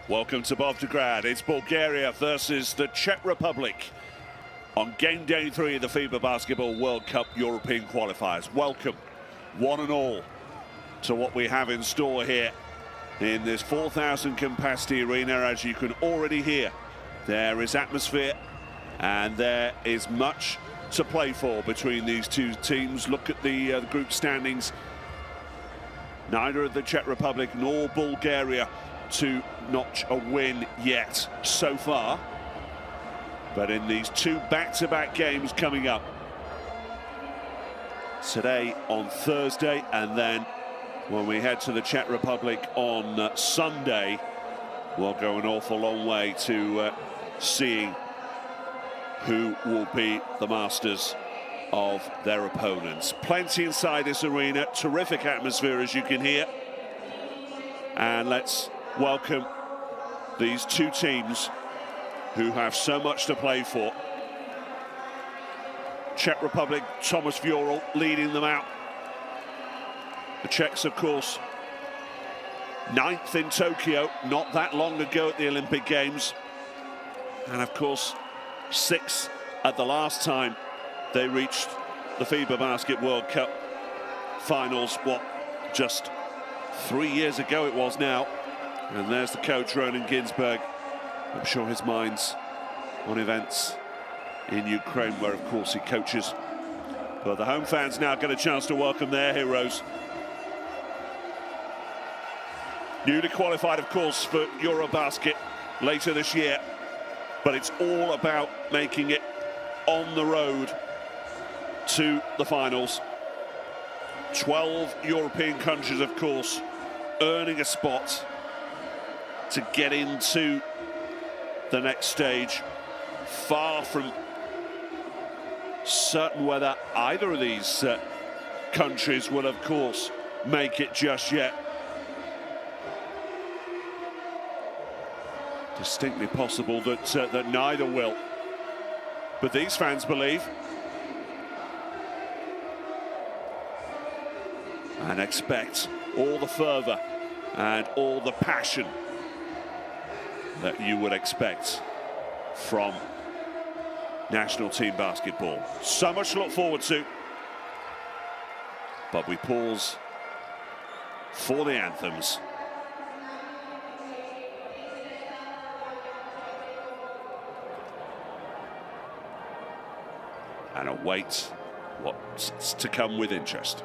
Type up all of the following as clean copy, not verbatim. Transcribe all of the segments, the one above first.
Welcome to Volgograd. It's Bulgaria versus the Czech Republic on game day 3 of the FIBA Basketball World Cup European Qualifiers. Welcome, one and all, to what we have in store here in this 4,000 capacity arena. As you can already hear, there is atmosphere and there is much to play for between these two teams. Look at the group standings. Neither of the Czech Republic nor Bulgaria to notch a win yet so far, but in these two back-to-back games coming up today on Thursday, and then when we head to the Czech Republic on Sunday, we'll go an awful long way to seeing who will be the masters of their opponents. Plenty inside this arena, terrific atmosphere as you can hear, and let's welcome these two teams who have so much to play for. Czech Republic, Thomas Vural leading them out. The Czechs, of course, 9th in Tokyo, not that long ago at the Olympic Games. And of course, 6th at the last time they reached the FIBA Basket World Cup finals, just 3 years ago it was now. And there's the coach, Ronan Ginsberg. I'm sure his mind's on events in Ukraine, where of course he coaches. But the home fans now get a chance to welcome their heroes. Newly qualified, of course, for Eurobasket later this year. But it's all about making it on the road to the finals. 12 European countries, of course, earning a spot to get into the next stage. Far from certain whether either of these countries will, of course, make it just yet. Distinctly possible that neither will. But these fans believe and expect all the fervour and all the passion that you would expect from national team basketball. So much to look forward to. But we pause for the anthems. And await what's to come with interest.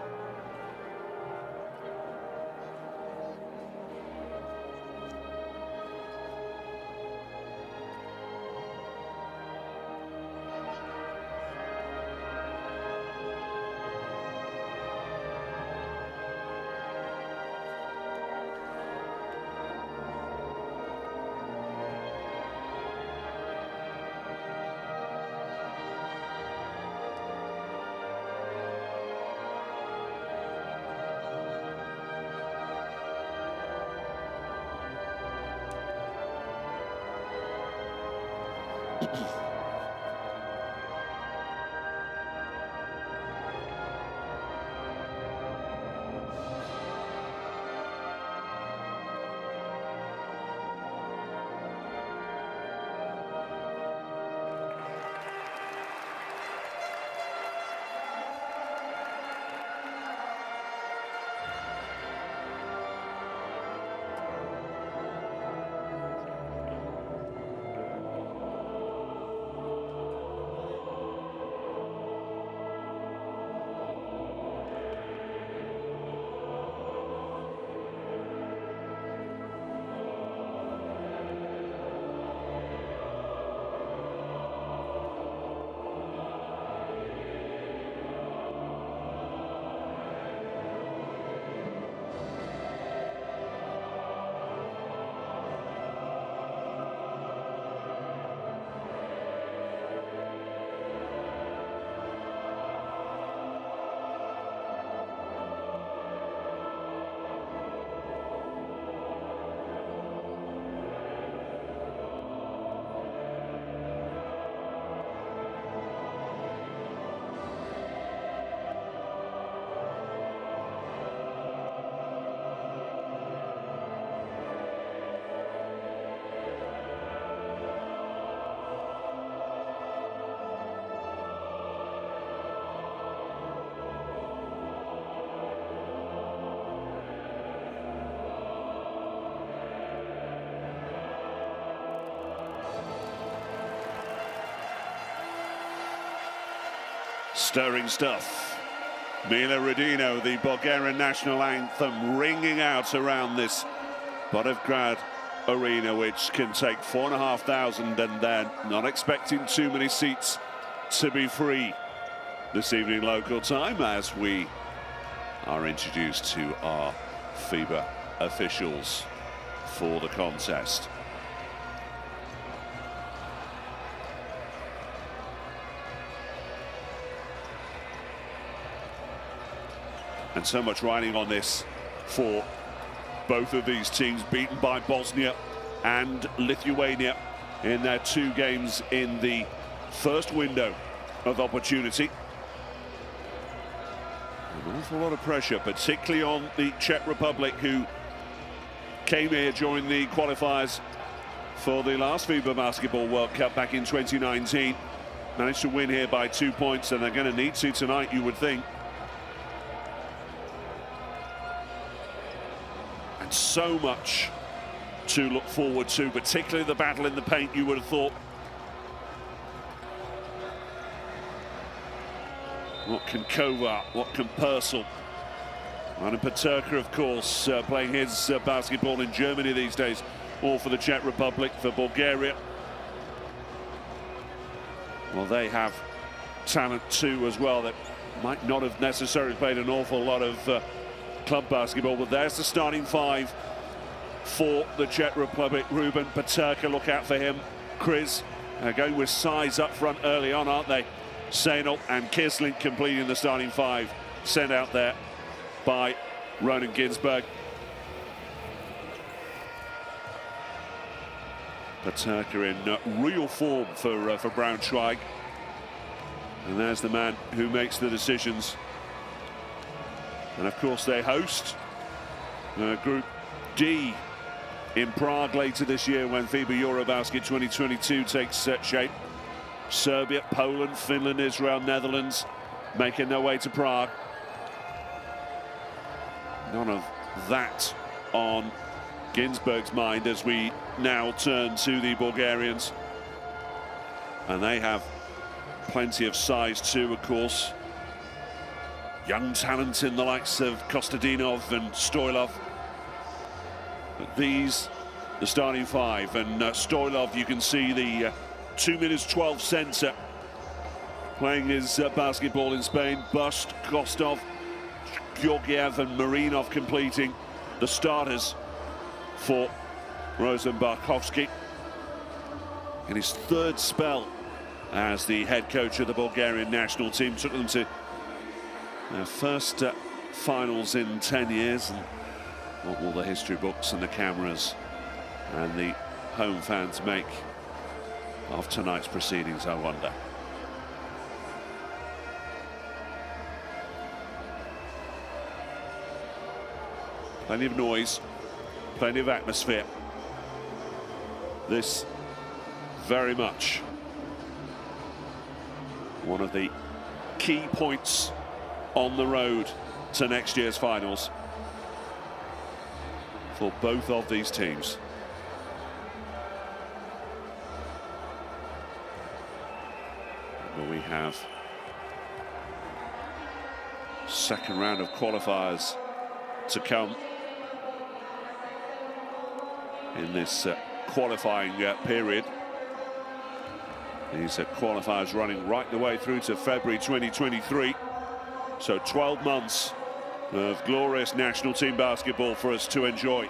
Stirring stuff. Mila Radino, the Bulgarian national anthem, ringing out around this Bodevgrad arena, which can take 4,500, and they're not expecting too many seats to be free this evening local time, as we are introduced to our FIBA officials for the contest. And so much riding on this for both of these teams, beaten by Bosnia and Lithuania in their 2 games in the first window of opportunity. An awful lot of pressure, particularly on the Czech Republic, who came here during the qualifiers for the last FIBA Basketball World Cup back in 2019. Managed to win here by 2 points, and they're going to need to tonight, you would think. And so much to look forward to, particularly the battle in the paint, you would have thought. What can Kovar, what can Purcell? And Paterka, of course, playing his basketball in Germany these days, all for the Czech Republic, for Bulgaria. Well, they have talent too as well that might not have necessarily played an awful lot of club basketball, but there's the starting 5 for the Czech Republic. Ruben Paterka, look out for him. Kriz going with size up front early on, aren't they? Sainal and Kisling completing the starting 5, sent out there by Ronan Ginsberg. Paterka in real form for Braunschweig. And there's the man who makes the decisions. And of course they host Group D in Prague later this year when FIBA Eurobasket 2022 takes shape. Serbia, Poland, Finland, Israel, Netherlands making their way to Prague. None of that on Ginsberg's mind as we now turn to the Bulgarians. And they have plenty of size too, of course. Young talent in the likes of Kostadinov and Stoilov. But these, the starting 5, and Stoilov, you can see the 2 minutes 12 center playing his basketball in Spain. Bust, Kostov, Georgiev and Marinov completing the starters for Rosenbarkovsky in his 3rd spell as the head coach of the Bulgarian national team. Took them to their first finals in 10 years, and what will the history books and the cameras and the home fans make of tonight's proceedings, I wonder. Plenty of noise, plenty of atmosphere. This very much one of the key points on the road to next year's finals for both of these teams. But we have second round of qualifiers to come in this qualifying period. These qualifiers running right the way through to February 2023. So 12 months of glorious national team basketball for us to enjoy.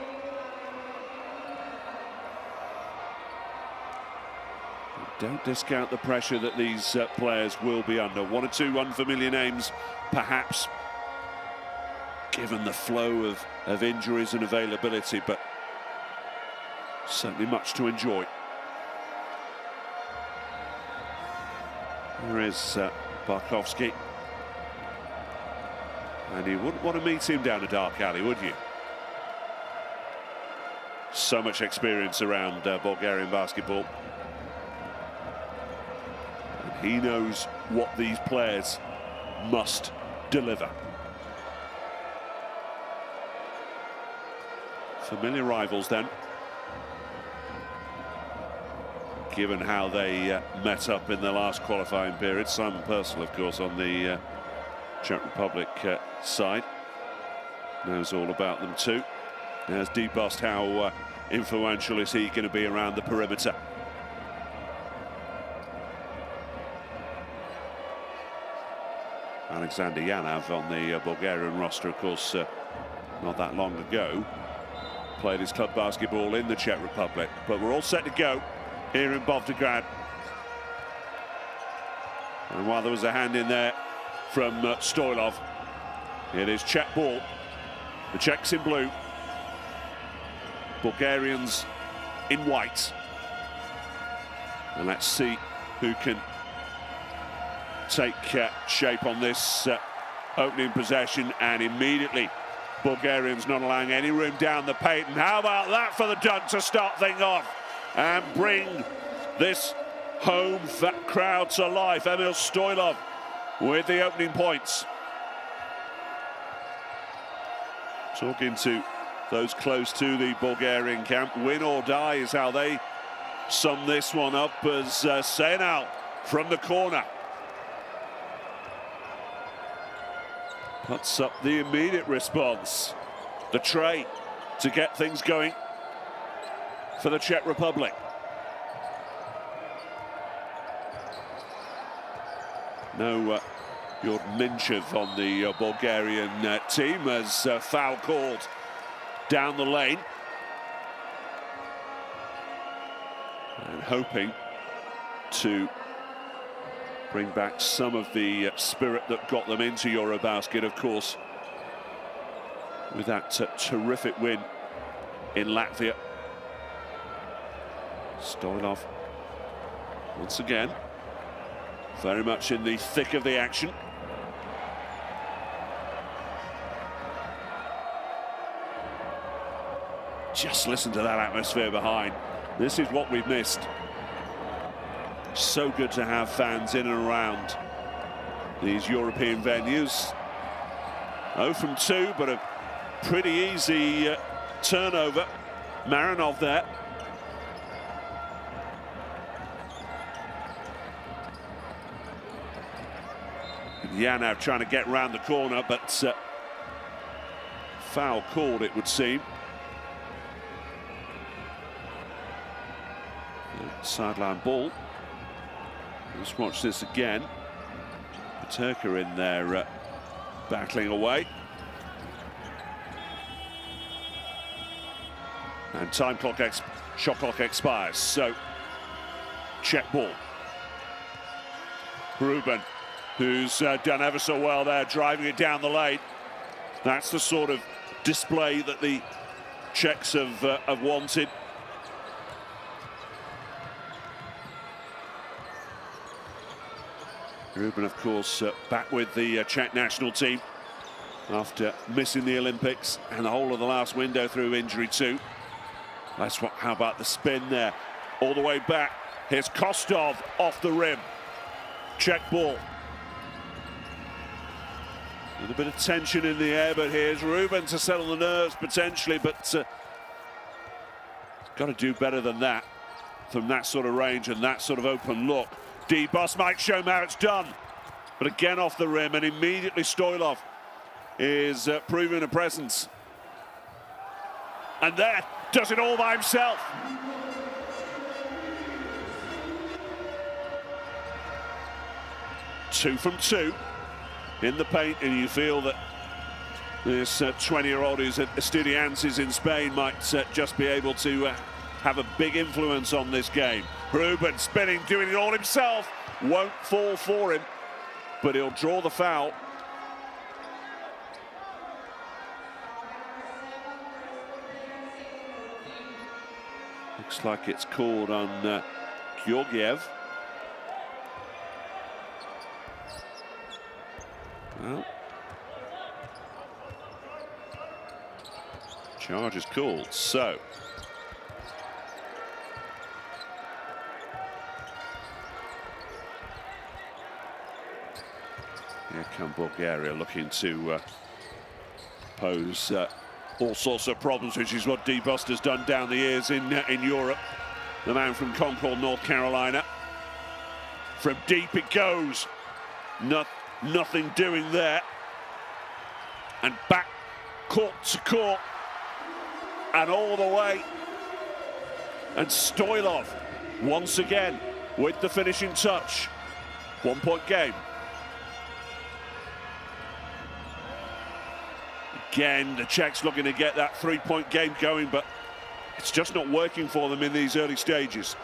Don't discount the pressure that these players will be under. 1 or 2 unfamiliar names, perhaps, given the flow of injuries and availability, but certainly much to enjoy. There is Barkovsky. And you wouldn't want to meet him down a dark alley, would you? So much experience around Bulgarian basketball. And he knows what these players must deliver. Familiar rivals then. given how they met up in their last qualifying period. Simon Purcell, of course, on the Czech Republic side, knows all about them too. As debossed, how influential is he going to be around the perimeter? Alexander Yanav on the Bulgarian roster, of course, not that long ago, played his club basketball in the Czech Republic. But we're all set to go here in Volgograd. And while there was a hand in there from Stoilov, it is Czech ball. The Czechs in blue, Bulgarians in white. And let's see who can take shape on this opening possession. And immediately Bulgarians not allowing any room down the paint. And how about that for the dunk to start things off and bring this home crowd to life? Emil Stoilov with the opening points. Talking to those close to the Bulgarian camp, win or die is how they sum this one up, as Senal from the corner puts up the immediate response, the tray to get things going for the Czech Republic. No Jord Minchev on the Bulgarian team, as foul called down the lane. And hoping to bring back some of the spirit that got them into Eurobasket, of course, with that terrific win in Latvia. Stoilov, once again, very much in the thick of the action. Just listen to that atmosphere behind. This is what we've missed. So good to have fans in and around these European venues. 0 from 2, but a pretty easy turnover. Marinov there. Yanav trying to get round the corner, but foul called, it would seem. Sideline ball. Let's watch this again. Paterka in there battling away. And shot clock expires. So, Czech ball. Ruben, who's done ever so well there, driving it down the lane. That's the sort of display that the Czechs have wanted. Ruben, of course, back with the Czech national team after missing the Olympics and the whole of the last window through injury too. How about the spin there? All the way back. Here's Kostov off the rim. Czech ball. A little bit of tension in the air, but here's Ruben to settle the nerves potentially, but got to do better than that from that sort of range and that sort of open look. D-Boss might show him how it's done, but again off the rim, and immediately Stoilov is proving a presence. And there, does it all by himself. Two from 2 in the paint, and you feel that this 20-year-old who's at Estudiantes in Spain might just be able to have a big influence on this game. Ruben spinning, doing it all himself. Won't fall for him, but he'll draw the foul. Looks like it's called on Georgiev. Well, charge is called, so here come Bulgaria, looking to pose all sorts of problems, which is what D-Bust has done down the years in Europe. the man from Concord, North Carolina. From deep it goes. Nothing doing there. And back court to court. And all the way. And Stoilov, once again, with the finishing touch. 1 point game. Again, the Czechs looking to get that 3 point game going, but it's just not working for them in these early stages.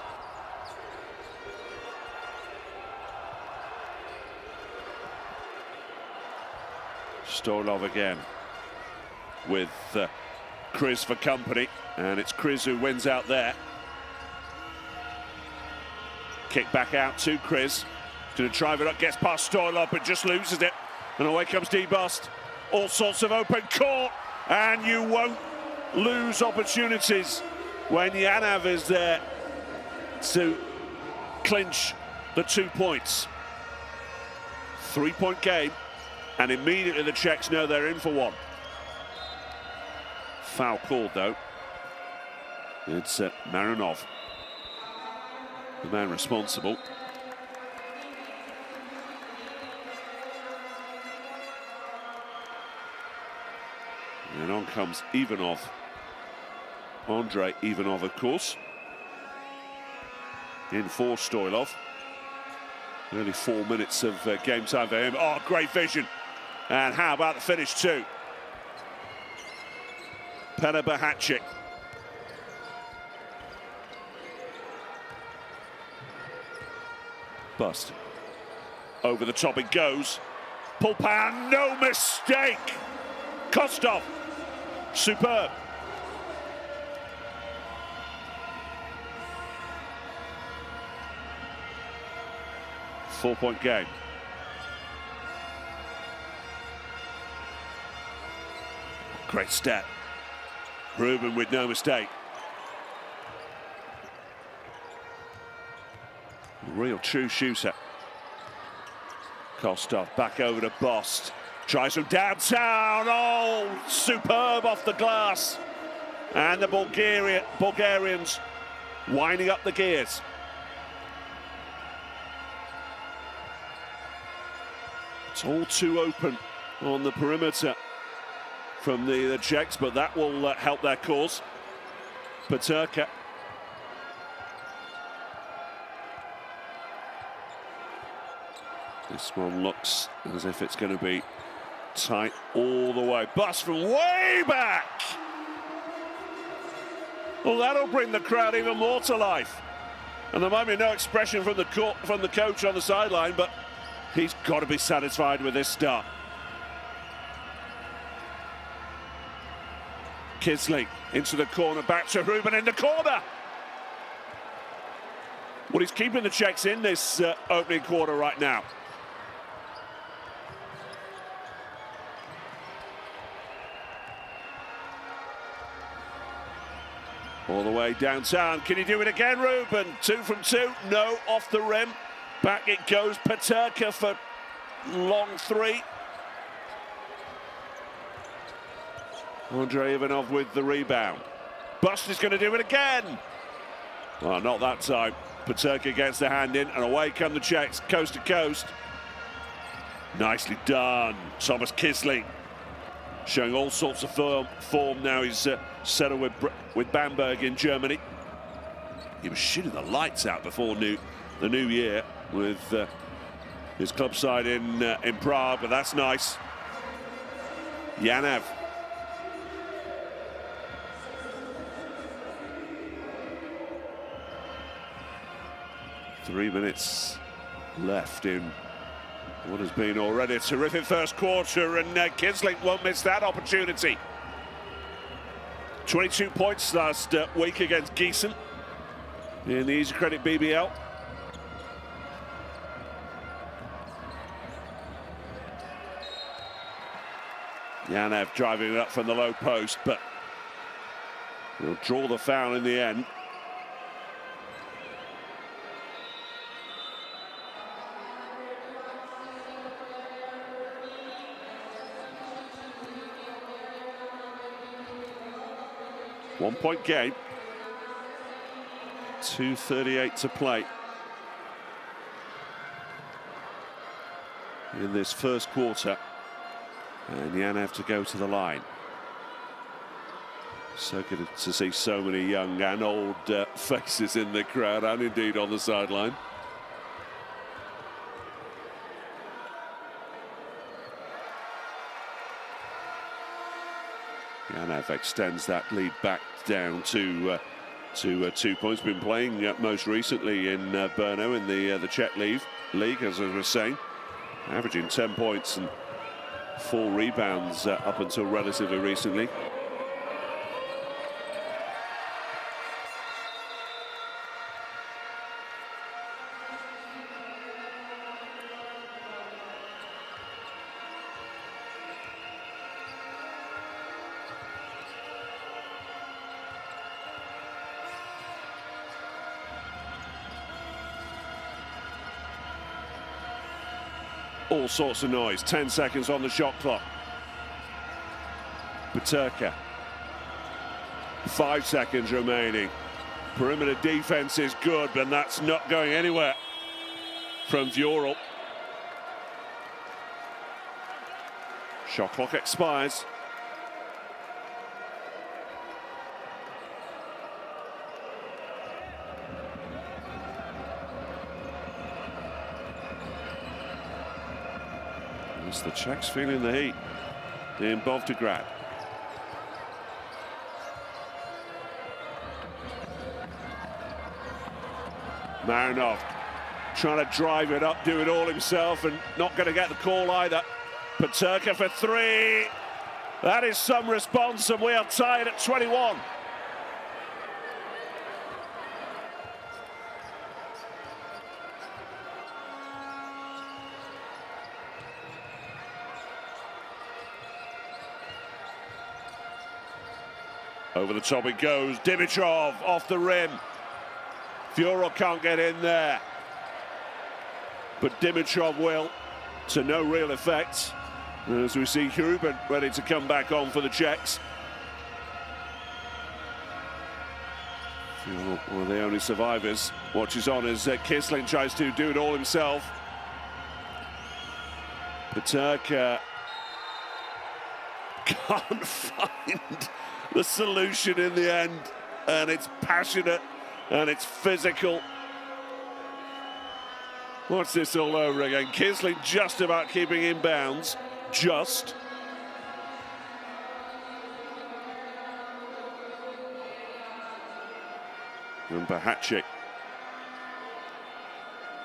Stoilov again with Chris for company, and it's Chris who wins out there. Kick back out to Chris. Going to drive it up, gets past Stoilov, but just loses it. And away comes D-Bust. All sorts of open court, and you won't lose opportunities when Yanav is there to clinch the 2 points. 3 point game, and immediately the Czechs know they're in for one. Foul called though. It's Marinov, the man responsible. And on comes Ivanov. Andrei Ivanov, of course. In for Stoilov. Nearly 4 minutes of game time for him. Oh, great vision. And how about the finish too? Pena Bahacic. Bust. Over the top it goes. Pulpan, no mistake. Kostov. Superb. Four-point game. Great stat. Rubin with no mistake. Real true shooter. Kostov back over to Bost. Tries from downtown. Oh, superb off the glass. And the Bulgarians winding up the gears. It's all too open on the perimeter from the Czechs, but that will help their cause. Peterka. This one looks as if it's going to be tight all the way. Bust from way back. Well, that'll bring the crowd even more to life. And there might be no expression from the coach on the sideline, but he's got to be satisfied with this start. Kisley into the corner, back to Rubin in the corner. Well, he's keeping the Czechs in this opening quarter right now. All the way downtown. Can he do it again, Rubin? 2 from 2. No, off the rim. Back it goes. Peterka for long 3. Andrei Ivanov with the rebound. Bust is going to do it again. Well, not that time. Peterka gets the hand in, and away come the Czechs, coast to coast. Nicely done. Thomas Kisley showing all sorts of form now. He's settled with Bamberg in Germany. He was shooting the lights out before the new year with his club side in Prague, but that's nice. Yanav. Three minutes left in what has been already a terrific first quarter, and Kisley won't miss that opportunity. 22 points last week against Gießen in the Easy Credit BBL. Yanav driving it up from the low post, but he'll draw the foul in the end. One-point game. 2:38 to play in this first quarter, and Jan have to go to the line. So good to see so many young and old faces in the crowd, and indeed on the sideline. Janav extends that lead back down to 2 points. Been playing most recently in Brno in the Czech league, as I was saying, averaging 10 points and 4 rebounds up until relatively recently. All sorts of noise. 10 seconds on the shot clock. Peterka. 5 seconds remaining. Perimeter defense is good, but that's not going anywhere from Vural. Shot clock expires. The Czechs feeling the heat in Volgograd. Marinov trying to drive it up, do it all himself, and not going to get the call either. Peterka for 3. That is some response, and we are tied at 21. Over the top it goes. Dimitrov off the rim. Vural can't get in there, but Dimitrov will, to no real effect. As we see Ruben ready to come back on for the Czechs. One of the only survivors watches on as Kisling tries to do it all himself. Peterka can't find the solution in the end, and it's passionate and it's physical. What's this all over again? Kisling just about keeping in bounds, just. And Bahacik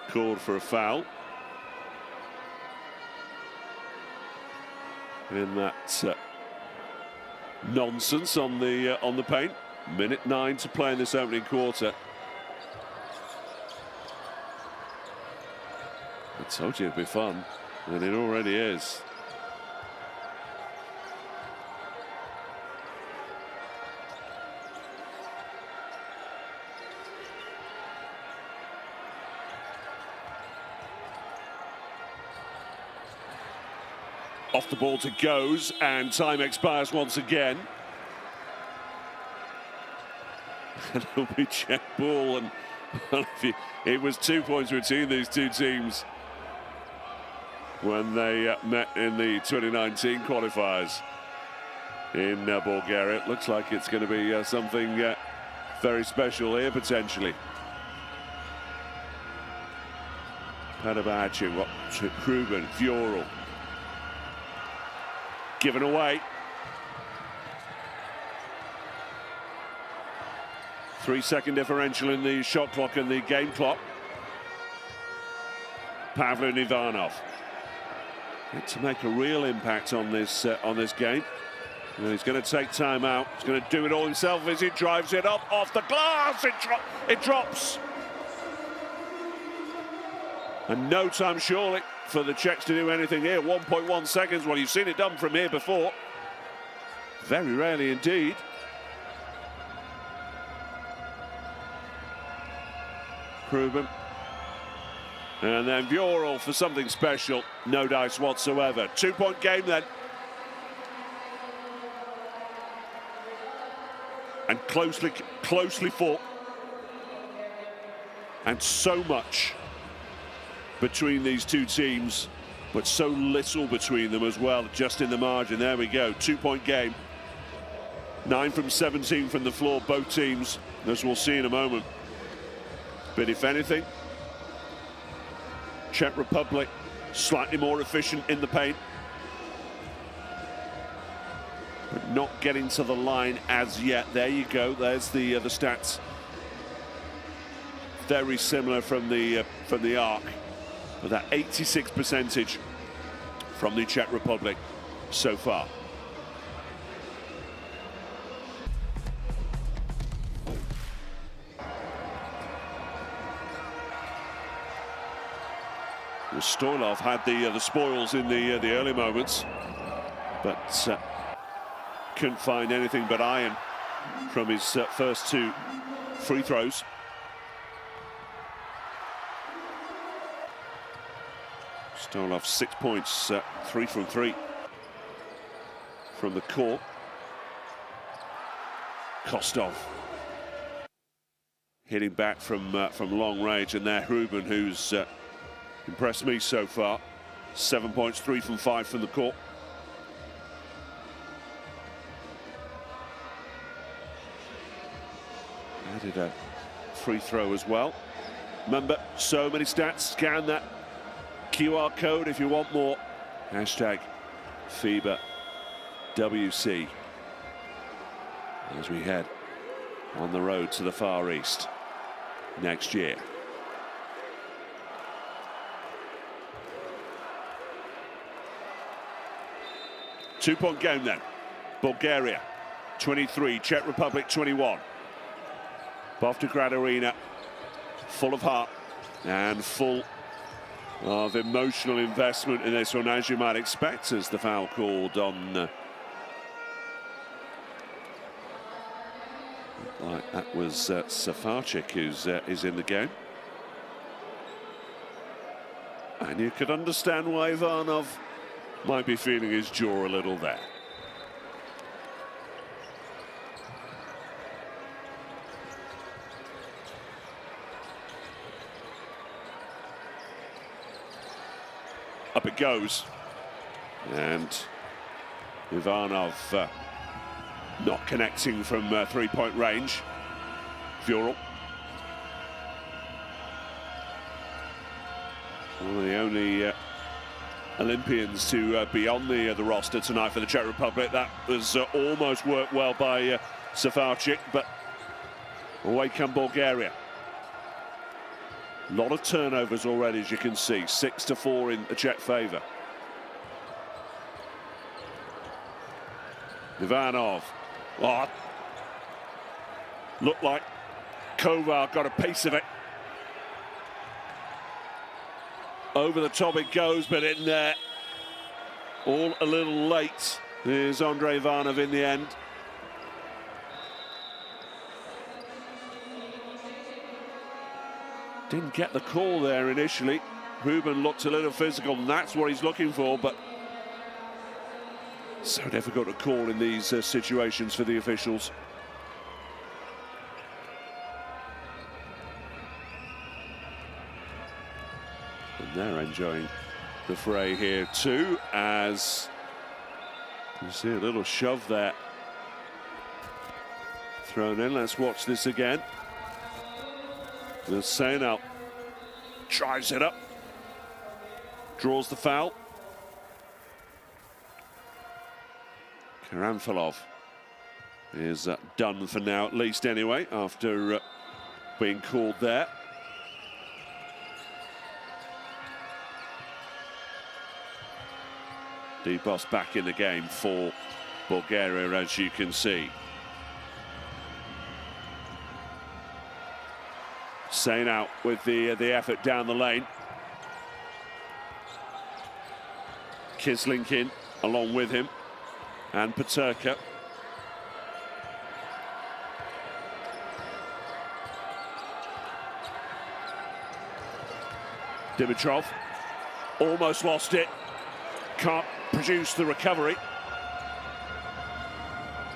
called for a foul in that nonsense on the paint. Minute 9 to play in this opening quarter. I told you it'd be fun, and it already is. Off the ball to goes, and time expires once again. And it'll be Czech ball, and it was 2 points between these two teams when they met in the 2019 qualifiers in Bulgaria. It looks like it's going to be something very special here, potentially. Padabacci, Ruben, Vural. Given away. 3-second differential in the shot clock and the game clock. Pavlin Ivanov. To make a real impact on this game. And he's going to take time out. He's going to do it all himself as he drives it up off the glass. It drops. And no time surely for the Czechs to do anything here. 1.1 seconds. Well, you've seen it done from here before. Very rarely indeed. Ruben. And then Vural for something special. No dice whatsoever. 2-point game then. And closely fought. And so much between these two teams, but so little between them as well, just in the margin. There we go, 2-point game. 9 from 17 from the floor, both teams, as we'll see in a moment. But if anything, Czech Republic slightly more efficient in the paint, but not getting to the line as yet. There you go, there's the stats. Very similar from the arc, but that 86 percentage from the Czech Republic so far. Stoilov had the spoils in the early moments, but couldn't find anything but iron from his first 2 free throws. Stoilov 6 points, 3 from 3 from the court. Kostov hitting back from long range, and there Ruben, who's impressed me so far. 7 points, 3 from 5 from the court. Added a free throw as well. Remember, so many stats. Scan that QR code if you want more. Hashtag FIBA WC as we head on the road to the Far East next year. Two-point game then. Bulgaria 23, Czech Republic 21. Bovtograd Arena full of heart and full of emotional investment in this one, as you might expect, as the foul called on like that was Safarchik, who's is in the game. And you could understand why Ivanov might be feeling his jaw a little there. Up it goes, and Ivanov not connecting from 3-point range. Vural, one of the only Olympians to be on the roster tonight for the Czech Republic. That was almost worked well by Safarchik, but away come Bulgaria. A lot of turnovers already, as you can see. 6-4 in the Czech favour. Ivanov. Oh, looked like Kovar got a piece of it. Over the top it goes, but in there, all a little late. There's Andrei Ivanov in the end. Didn't get the call there initially. Ruben looked a little physical, and that's what he's looking for, but so difficult to call in these situations for the officials. And they're enjoying the fray here too, as you see a little shove there thrown in. Let's watch this again. The Senal drives it up, draws the foul. Karamfilov is done for now, at least anyway, after being called there. Dibos back in the game for Bulgaria, as you can see. Sain out with the effort down the lane. Kislink in along with him, and Paterka. Dimitrov almost lost it, can't produce the recovery,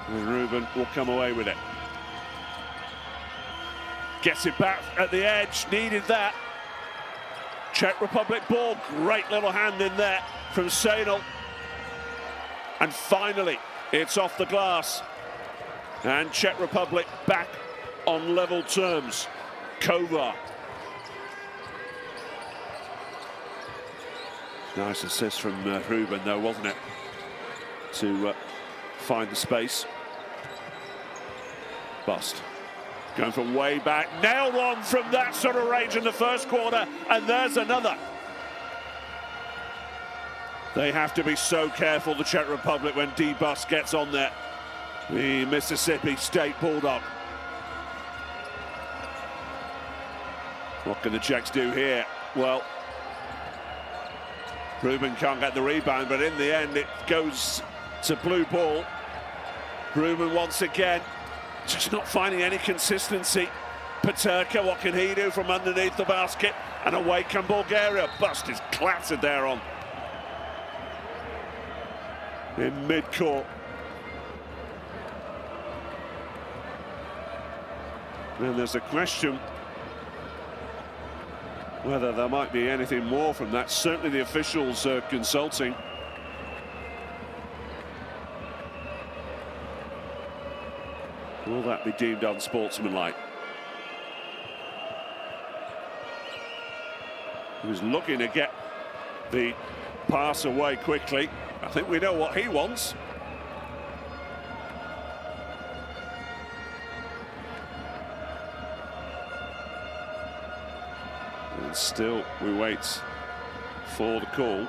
and Ruben will come away with it. Gets it back at the edge, needed that. Czech Republic ball, great little hand in there from Sejnal. And finally, it's off the glass. And Czech Republic back on level terms. Kovar. Nice assist from Ruben though, wasn't it? To find the space. Bust. Going from way back, nailed on from that sort of range in the first quarter, and there's another. They have to be so careful, the Czech Republic, when D-Bus gets on there. The Mississippi State Bulldog. What can the Czechs do here? Well, Ruben can't get the rebound, but in the end it goes to blue ball. Ruben once again, just not finding any consistency. Paterka, what can he do from underneath the basket? And away come Bulgaria. Bust is clattered there on in mid-court. And there's a question whether there might be anything more from that. Certainly the officials are consulting. Will that be deemed unsportsmanlike? He was looking to get the pass away quickly. I think we know what he wants. And still we wait for the call.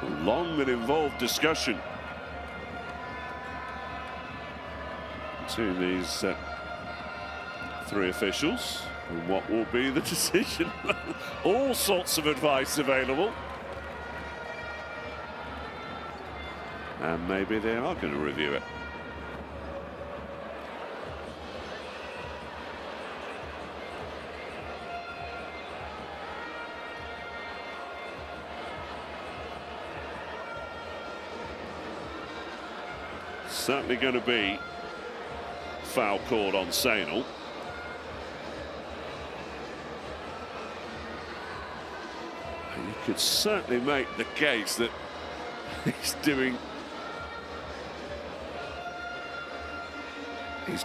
A long and involved discussion between these three officials, and what will be the decision. All sorts of advice available, and maybe they are going to review it. Certainly going to be foul called on Sejnal. And you could certainly make the case that he's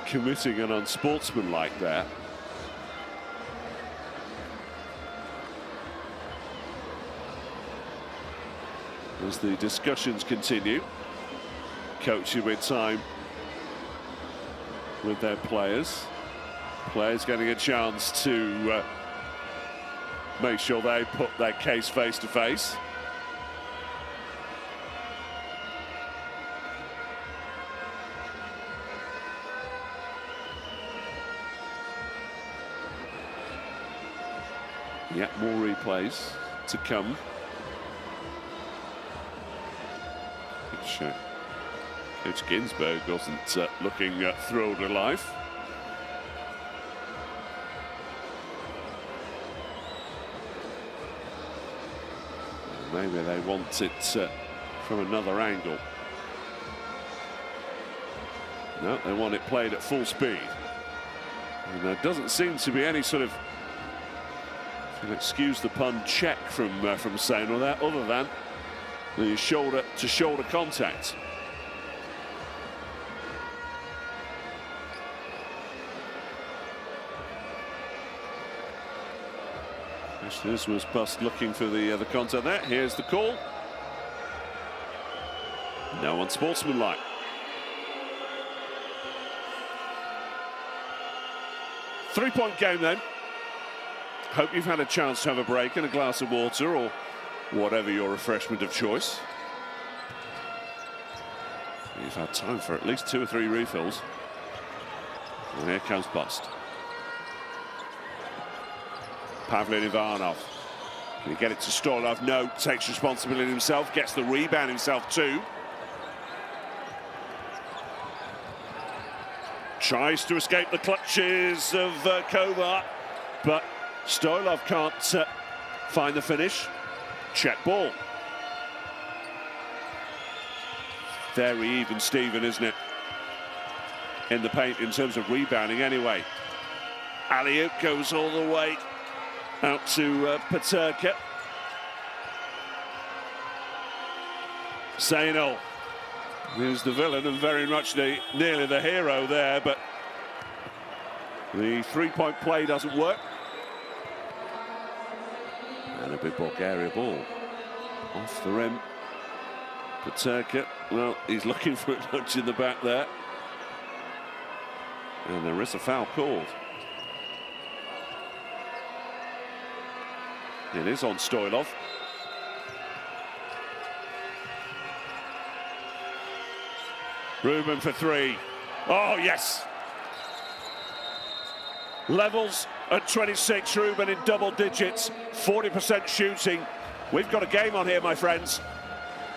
committing an unsportsmanlike there. As the discussions continue, coaching with time with their players. Players getting a chance to make sure they put their case face to face. Yet more replays to come. Coach Ginsberg wasn't looking thrilled with life. Maybe they want it from another angle. No, they want it played at full speed. And there doesn't seem to be any sort of, if you'll excuse the pun, check from Sejnal there, other than the shoulder-to-shoulder contact. This was Bust looking for the contact there. Here's the call. No unsportsmanlike. Three-point game then. Hope you've had a chance to have a break and a glass of water or whatever your refreshment of choice. You've had time for at least 2 or 3 refills. And here comes Bust. Pavlin Ivanov. Can he get it to Stoilov? No, takes responsibility himself, gets the rebound himself too. Tries to escape the clutches of Kovar, but Stoilov can't find the finish. Czech ball. Very even, Stephen, isn't it? In the paint in terms of rebounding anyway. Alley-oop goes all the way out to Paterka. Zainal, who's the villain and very much nearly the hero there, but the three-point play doesn't work. And a big Bulgaria ball off the rim. Paterka, well, he's looking for a nudge in the back there. And there is a foul called. It is on Stoilov. Ruben for three. Oh, yes. Levels at 26, Ruben in double digits, 40% shooting. We've got a game on here, my friends.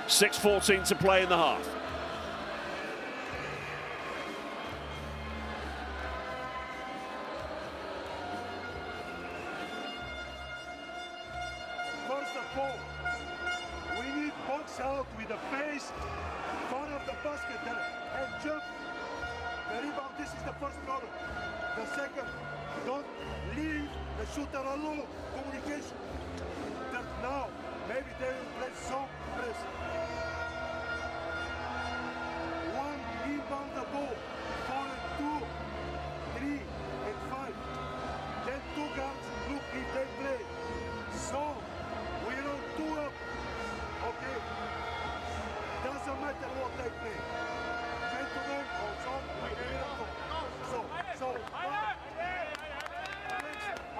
6:14 to play in the half. First of all, we need box out with the face, front of the basket and jump. The rebound, this is the first problem. The second, don't leave the shooter alone. Communication. That now, maybe they will play some press. One, rebound the ball. 4 and 2, 3 and 5. Then two guards look if they play. So, we run 2 up. Okay? Doesn't matter what they play. Man to man or some, we get it up. So,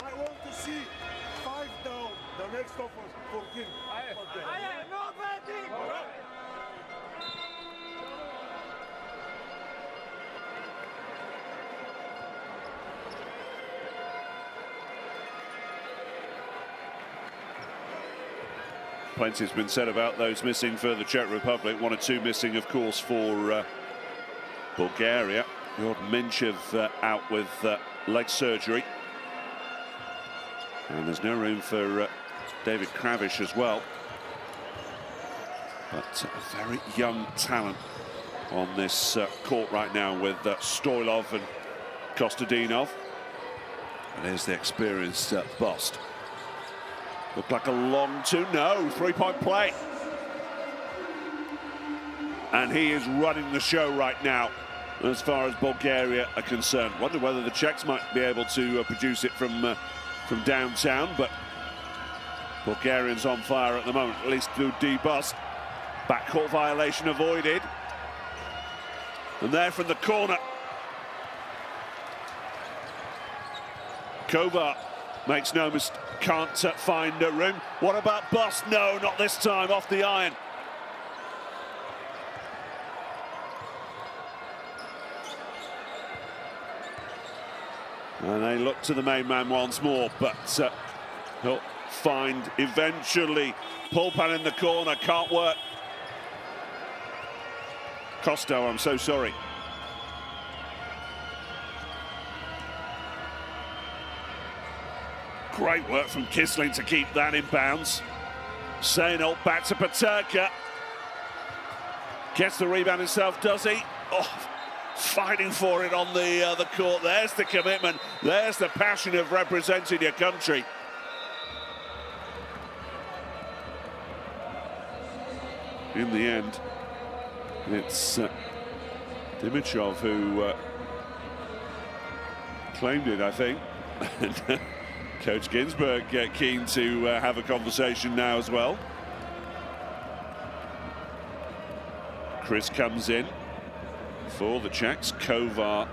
I want to see 5 down, the next offer for him. Plenty's been said about those missing for the Czech Republic. 1 or 2 missing, of course, for Bulgaria. Jordan Minchev out with leg surgery. And there's no room for David Kravish as well. But a very young talent on this court right now with Stoilov and Kostadinov. And there's the experienced Bust. Looked like a long two, no, 3-point play. And he is running the show right now as far as Bulgaria are concerned. Wonder whether the Czechs might be able to produce it from downtown, but Bulgarians on fire at the moment, at least through D-Bust. Backcourt violation avoided. And there from the corner, Kovar makes no mistake, can't find a rim. What about Bust? No, not this time, off the iron. And they look to the main man once more, but he'll find eventually. Pulpan in the corner, can't work. Costo, I'm so sorry. Great work from Kisling to keep that in bounds. Zainal back to Paterka. Gets the rebound himself, does he? Oh, fighting for it on the court. There's the commitment. There's the passion of representing your country. In the end, it's Dimitrov who claimed it, I think. Coach Ginsburg keen to have a conversation now as well. Chris comes in for the Czechs. Kovar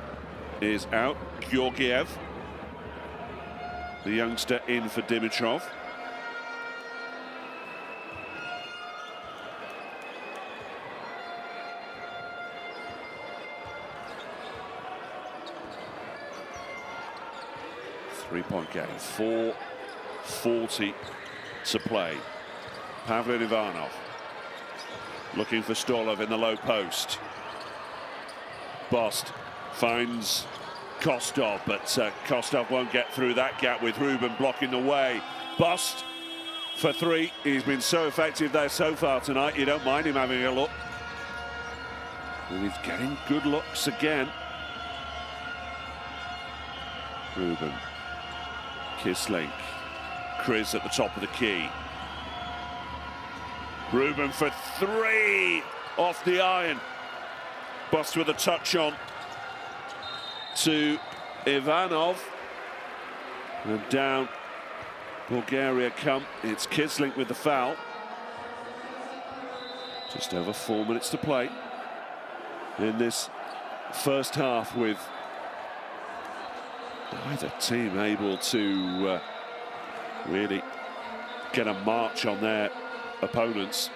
is out. Georgiev, the youngster, in for Dimitrov. Three-point game, 4:40 to play. Pavlin Ivanov looking for Stoilov in the low post. Bust finds Kostov, but Kostov won't get through that gap with Ruben blocking the way. Bust for three. He's been so effective there so far tonight, you don't mind him having a look. And he's getting good looks again. Ruben, Kisling, Chris at the top of the key. Ruben for three off the iron. Bust with a touch on to Ivanov. And down Bulgaria come. It's Kisling with the foul. Just over 4 minutes to play in this first half, with neither team able to really get a march on their opponents.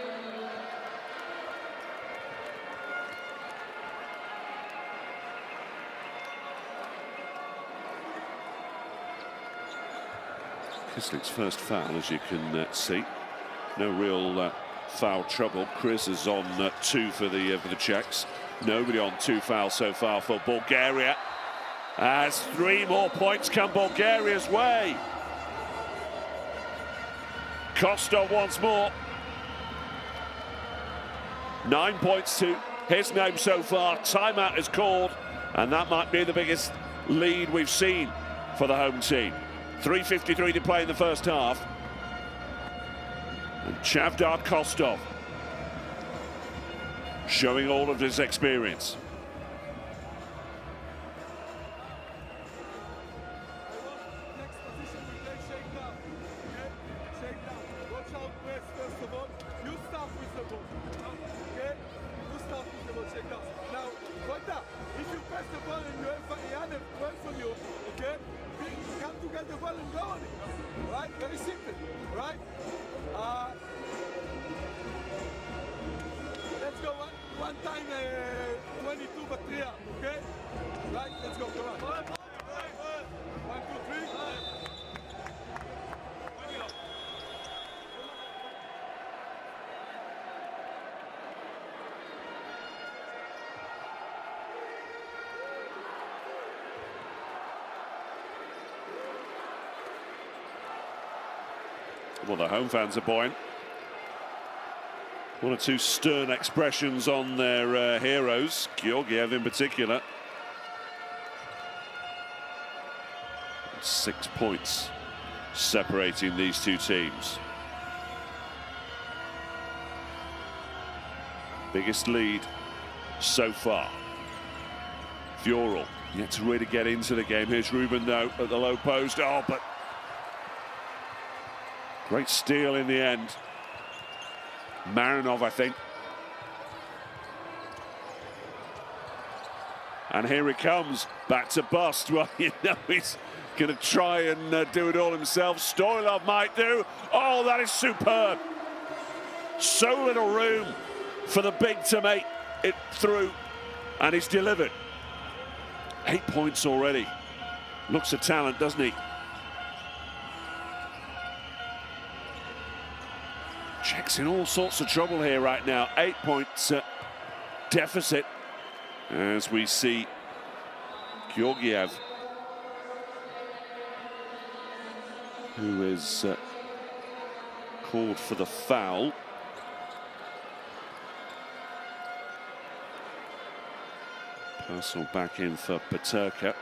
Kisling's first foul, as you can see. No real foul trouble. Chris is on 2 for the Czechs. Nobody on 2 fouls so far for Bulgaria. As 3 more points come Bulgaria's way. Kostov once more. 9 points to his name so far. Timeout is called, and that might be the biggest lead we've seen for the home team. 3:53 to play in the first half. And Chavdar Kostov showing all of his experience. Next position we play shake down. Okay? Shake down. Watch out press first of all. You start with the ball. Okay? You start with the ball, shake down. Now, Wanda, if you press the ball and you have Ian well from you, okay? Come to get the ball and go on it. Right? Very simple. Right? Let's go one time 22 but 3 up, okay? Right, let's go, come on. 1, 2, 3. Well, the home fans are buoyant. 1 or 2 stern expressions on their heroes, Georgiev in particular. 6 points separating these 2 teams. Biggest lead so far. Vural yet to really get into the game. Here's Ruben though at the low post. Oh, but great steal in the end. Marinov, I think. And here he comes, back to Bust. Well, you know he's going to try and do it all himself. Stoilov might do. Oh, that is superb. So little room for the big to make it through, and he's delivered. 8 points already. Looks a talent, doesn't he? Czechs in all sorts of trouble here right now. 8 points deficit as we see Georgiev, who is called for the foul. Personal back in for Peterka.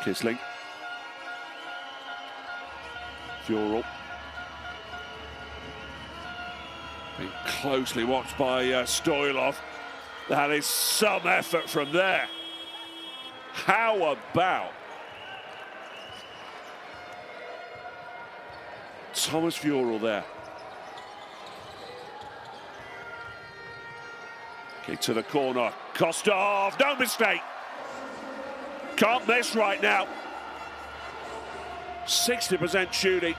Kisling. Vural. Being closely watched by Stoilov. That is some effort from there. How about Thomas Vural there? Okay, to the corner. Kostov, no mistake. Can't miss right now. 60% shooting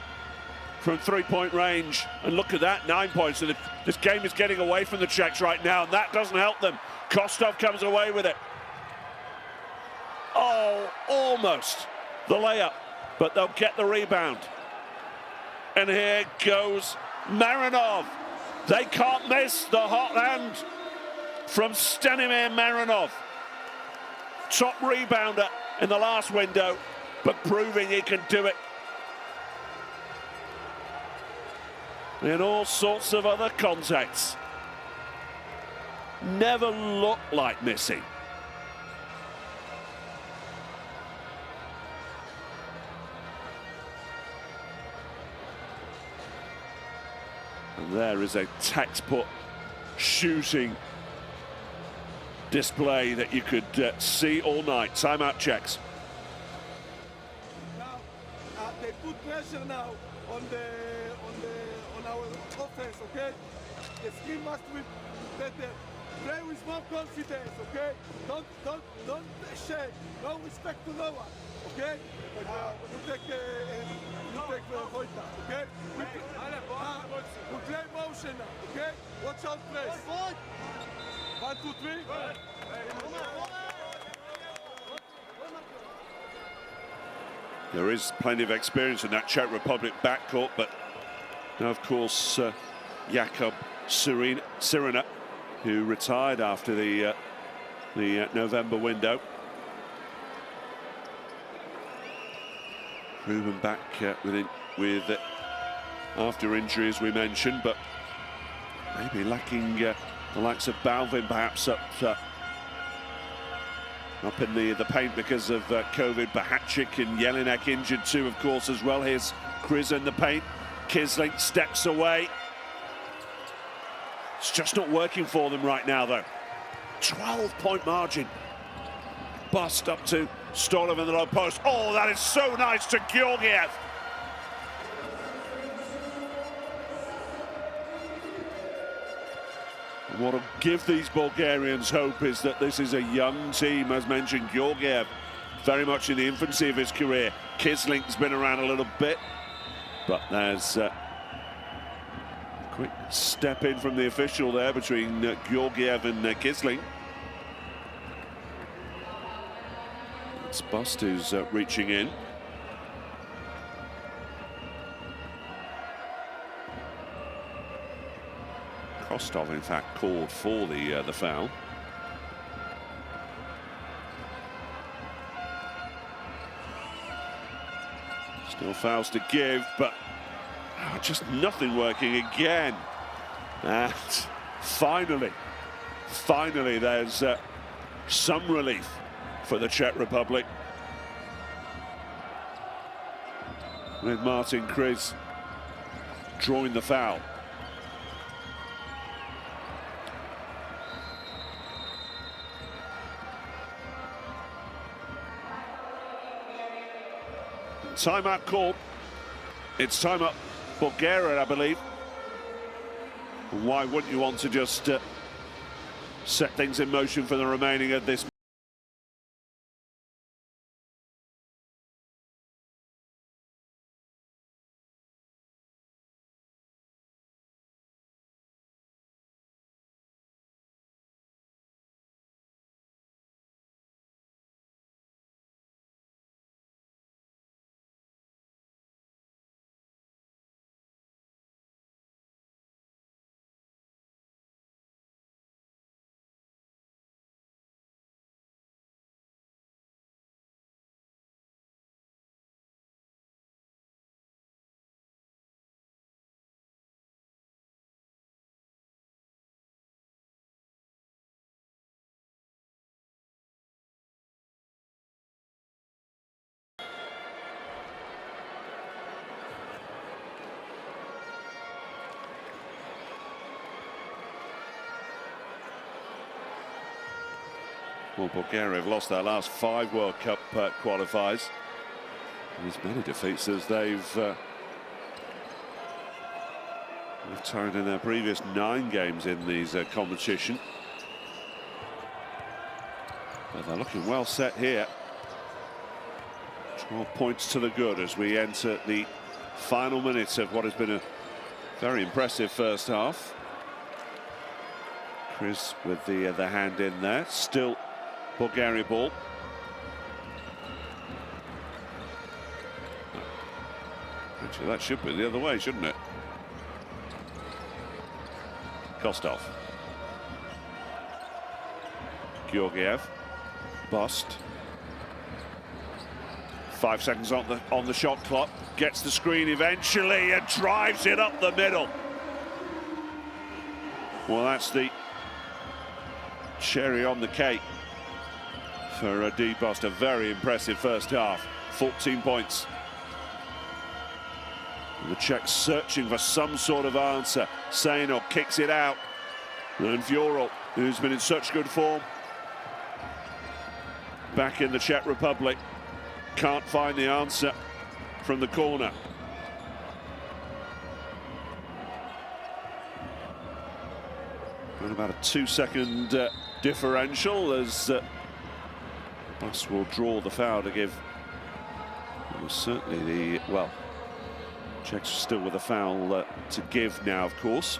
from 3-point range. And look at that, 9 points. So this game is getting away from the Czechs right now, and that doesn't help them. Kostov comes away with it. Oh, almost the layup, but they'll get the rebound. And here goes Marinov. They can't miss the hot hand from Stanimir Marinov. Top rebounder in the last window, but proving he can do it in all sorts of other contexts. Never looked like missing. And there is a textbook shooting display that you could see all night. Timeout, Czechs. Now, they put pressure now on our offense, okay? The scheme must be better. Play with more confidence, okay? Don't shake. No respect to no one, okay? You take Wojta, okay? We play motion now, okay? Watch out, place. 1, 2, 3. There is plenty of experience in that Czech Republic backcourt, but now, of course, Jakub Sirina, who retired after the November window. Proven back with after injury, as we mentioned, but maybe lacking the likes of Balvin perhaps up in the paint because of COVID. Bahatchik and Jelinek injured too, of course, as well. Here's Kriz in the paint. Kisling steps away. It's just not working for them right now, though. 12-point margin. Bust up to Stolov in the low post. Oh, that is so nice to Georgiev. What will give these Bulgarians hope is that this is a young team, as mentioned. Georgiev, very much in the infancy of his career. Kisling's been around a little bit, but there's a quick step in from the official there between Georgiev and Kisling. It's Bust who's reaching in. Kostov, in fact, called for the foul. Still fouls to give, but just nothing working again. And finally, there's some relief for the Czech Republic, with Martin Kriz drawing the foul. Timeout called. It's time up Bulgaria, I believe. Why wouldn't you want to just set things in motion for the remaining of this? Well, Bulgaria have lost their last 5 World Cup qualifiers. And as many defeats as they've tied in their previous 9 games in these competition. But they're looking well set here. 12 points to the good as we enter the final minutes of what has been a very impressive first half. Kriz with the hand in there. Still Bulgaria ball. Actually, that should be the other way, shouldn't it? Kostov. Georgiev. Bust. 5 seconds on the shot clock. Gets the screen eventually and drives it up the middle. Well, that's the cherry on the cake for D. Bust. A very impressive first half. 14 points. The Czechs searching for some sort of answer. Sejno kicks it out. And Vjorl, who's been in such good form back in the Czech Republic, can't find the answer from the corner. And about a 2-second differential as Bus will draw the foul to give. Certainly the, well, Czechs still with a foul to give now, of course.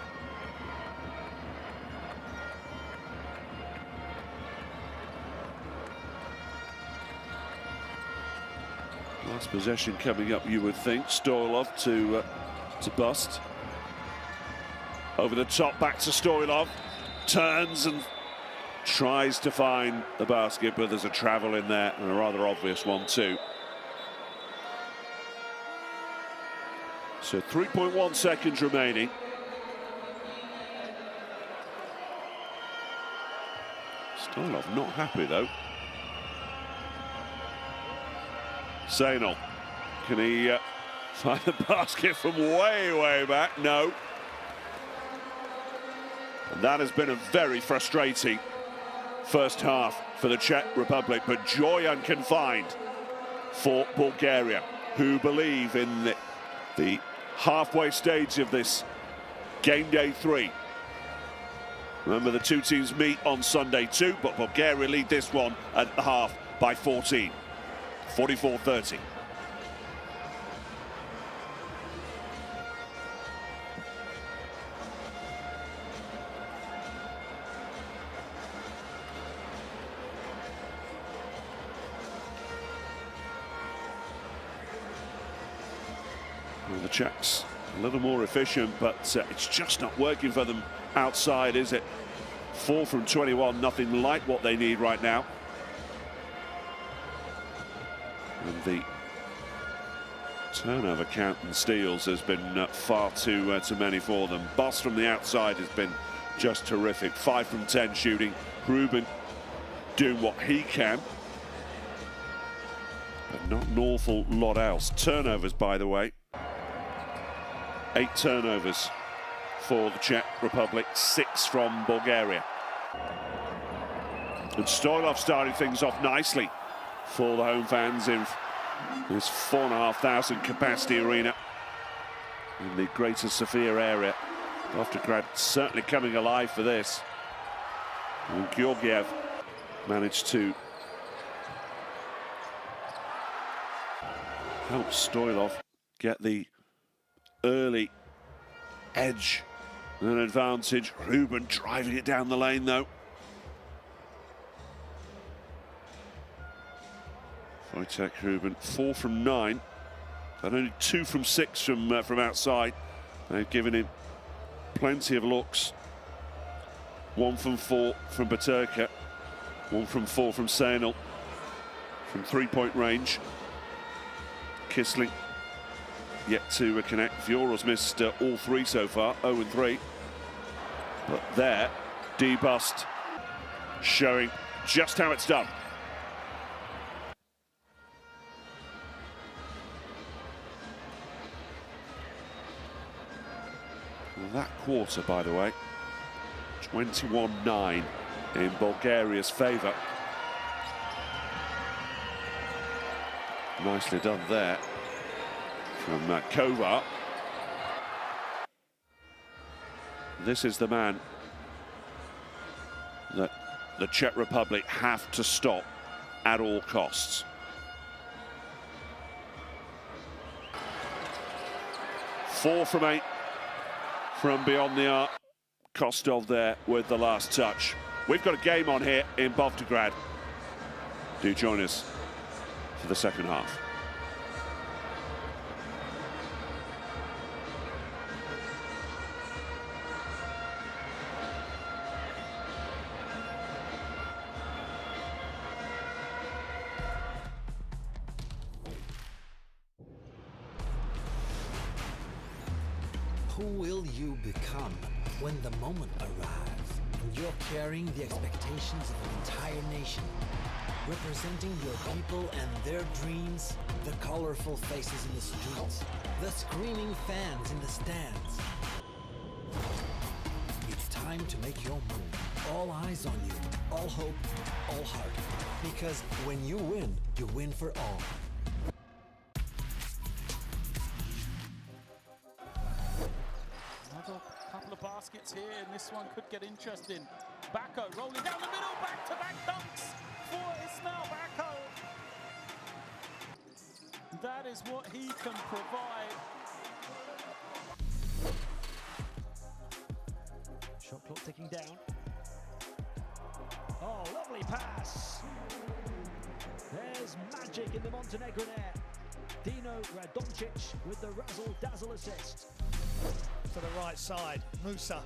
Last possession coming up, you would think. Stoilov to bust. Over the top, back to Stoilov. Turns and tries to find the basket, but there's a travel in there, and a rather obvious one too. So 3.1 seconds remaining. Stoilov not happy though. Sejno, can he find the basket from way back? No. And that has been a very frustrating first half for the Czech Republic, but joy unconfined for Bulgaria, who believe in the halfway stage of this game day 3. Remember, the two teams meet on Sunday too, but Bulgaria lead this one at the half by 14. 44-30. Well, the Czechs a little more efficient, but it's just not working for them outside, is it? 4 from 21, nothing like what they need right now. And the turnover count and steals has been far too many for them. Bus from the outside has been just terrific. 5 from 10 shooting. Ruben doing what he can, but not an awful lot else. Turnovers, by the way. 8 turnovers for the Czech Republic, 6 from Bulgaria. And Stoilov starting things off nicely for the home fans in this 4,500 capacity arena in the Greater Sofia area. Volgograd certainly coming alive for this. And Georgiev managed to help Stoilov get the early edge and an advantage. Ruben driving it down the lane though. Wojtek Ruben, 4 from 9, and only 2 from 6 from outside. They've given him plenty of looks. 1 from 4 from Baterka, 1 from 4 from Sejno from 3-point range. Kissling yet to connect. Vjorl's missed all 3 so far, 0-3. But there, D-Bust showing just how it's done. That quarter, by the way, 21-9 in Bulgaria's favour. Nicely done there from Kovar. This is the man that the Czech Republic have to stop at all costs. Four from 8 from beyond the arc. Kostov there with the last touch. We've got a game on here in Volgograd. Do join us for the second half. Who will you become when the moment arrives and you're carrying the expectations of an entire nation? representing your people and their dreams, the colorful faces in the streets, the screaming fans in the stands. It's time to make your move. All eyes on you, all hope, all heart. Because when you win for all. Another couple of baskets here, and this one could get interesting. Bacco rolling down the middle, back-to-back dunks for Ismail Bacco. That is what he can provide. Shot clock ticking down. Oh, lovely pass. There's magic in the Montenegrin air. Dino Radomčić with the razzle-dazzle assist. To the right side, Musa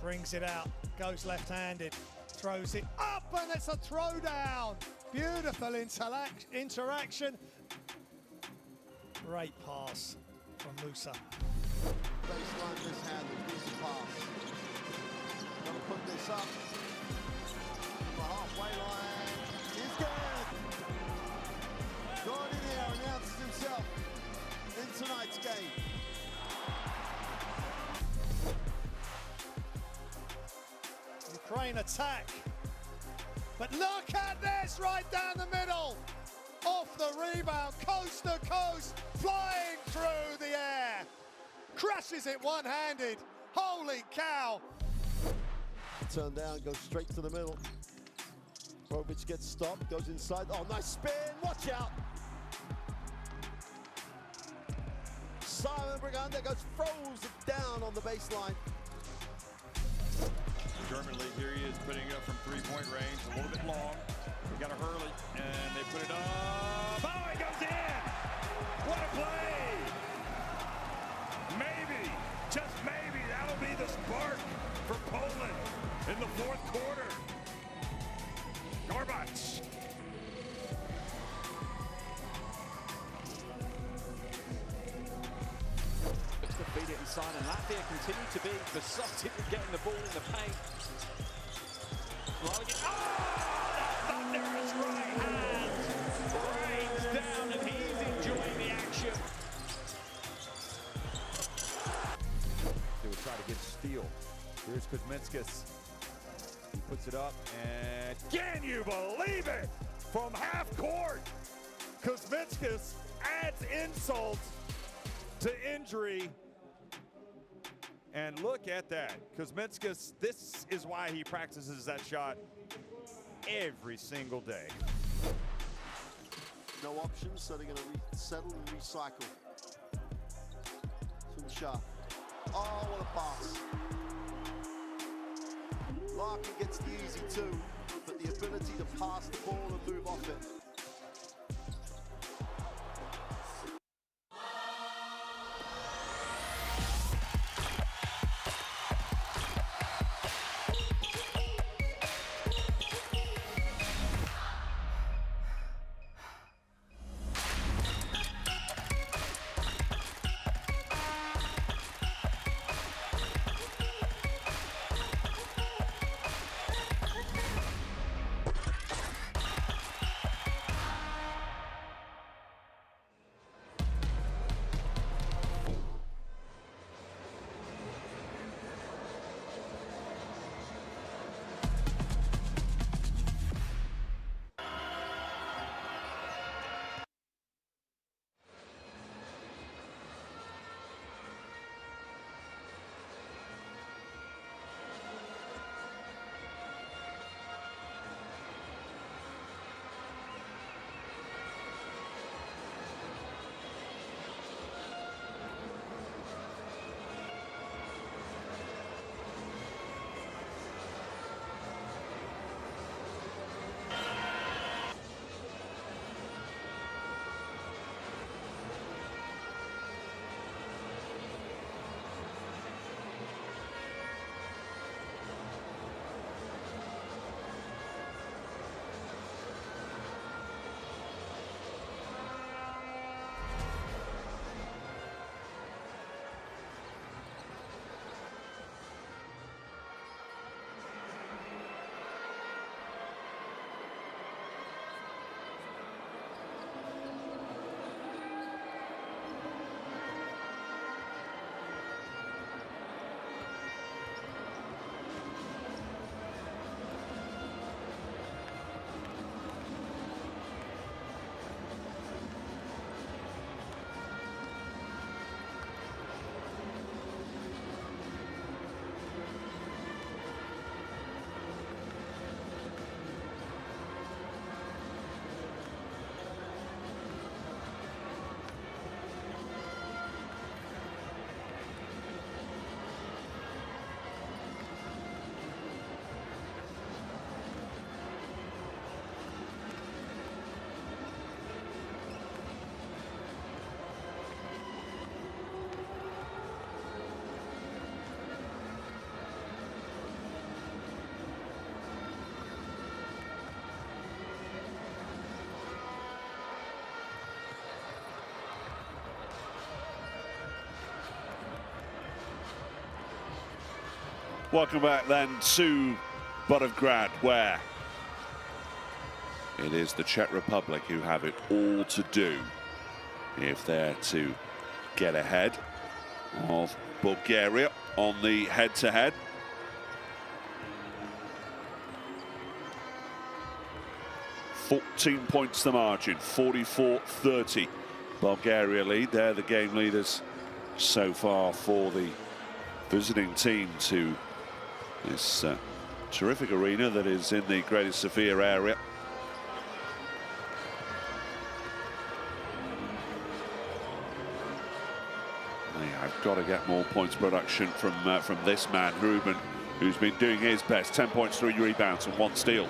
brings it out, goes left-handed, throws it up, and it's a throwdown. Beautiful interaction. Great pass from Musa. Baseline mishandled, decent pass. Gonna put this up. The halfway line is good. Gordinier announces himself in tonight's game. Ukraine attack. But look at this right down the middle. Off the rebound, coast to coast, flying through the air. Crashes it one-handed. Holy cow. Turn down, goes straight to the middle. Bobic gets stopped, goes inside. Oh, nice spin, watch out. Simon Briganda goes, throws it down on the baseline. German lead, here he is putting it up from three-point range, a little bit long. We got a Hurley, and they put it up. Oh, it goes in! What a play! Maybe, just maybe, that'll be the spark for Poland in the fourth quarter. Gorbac. To beat it inside, and Latvia continue to be besotted with getting the ball in the paint. Oh, that thunderous right hand rains down, and he's enjoying the action. They would try to get a steal. Here's Kuzminskis. He puts it up, and can you believe it? From half court, Kuzminskis adds insult to injury. And look at that. Kuzminskis, this is why he practices that shot every single day. No options, so they're going to settle and recycle. From Shah. Oh, what a pass. Larkin gets the easy two, but the ability to pass the ball and move off it. Welcome back then to Bulgaria, where it is the Czech Republic who have it all to do if they're to get ahead of Bulgaria on the head-to-head. -14 points the margin, 44-30. Bulgaria lead. They're the game leaders so far for the visiting team to this terrific arena that is in the Greater Sofia area. I've got to get more points production from this man, Ruben, who's been doing his best. 10 points, 3 rebounds and 1 steal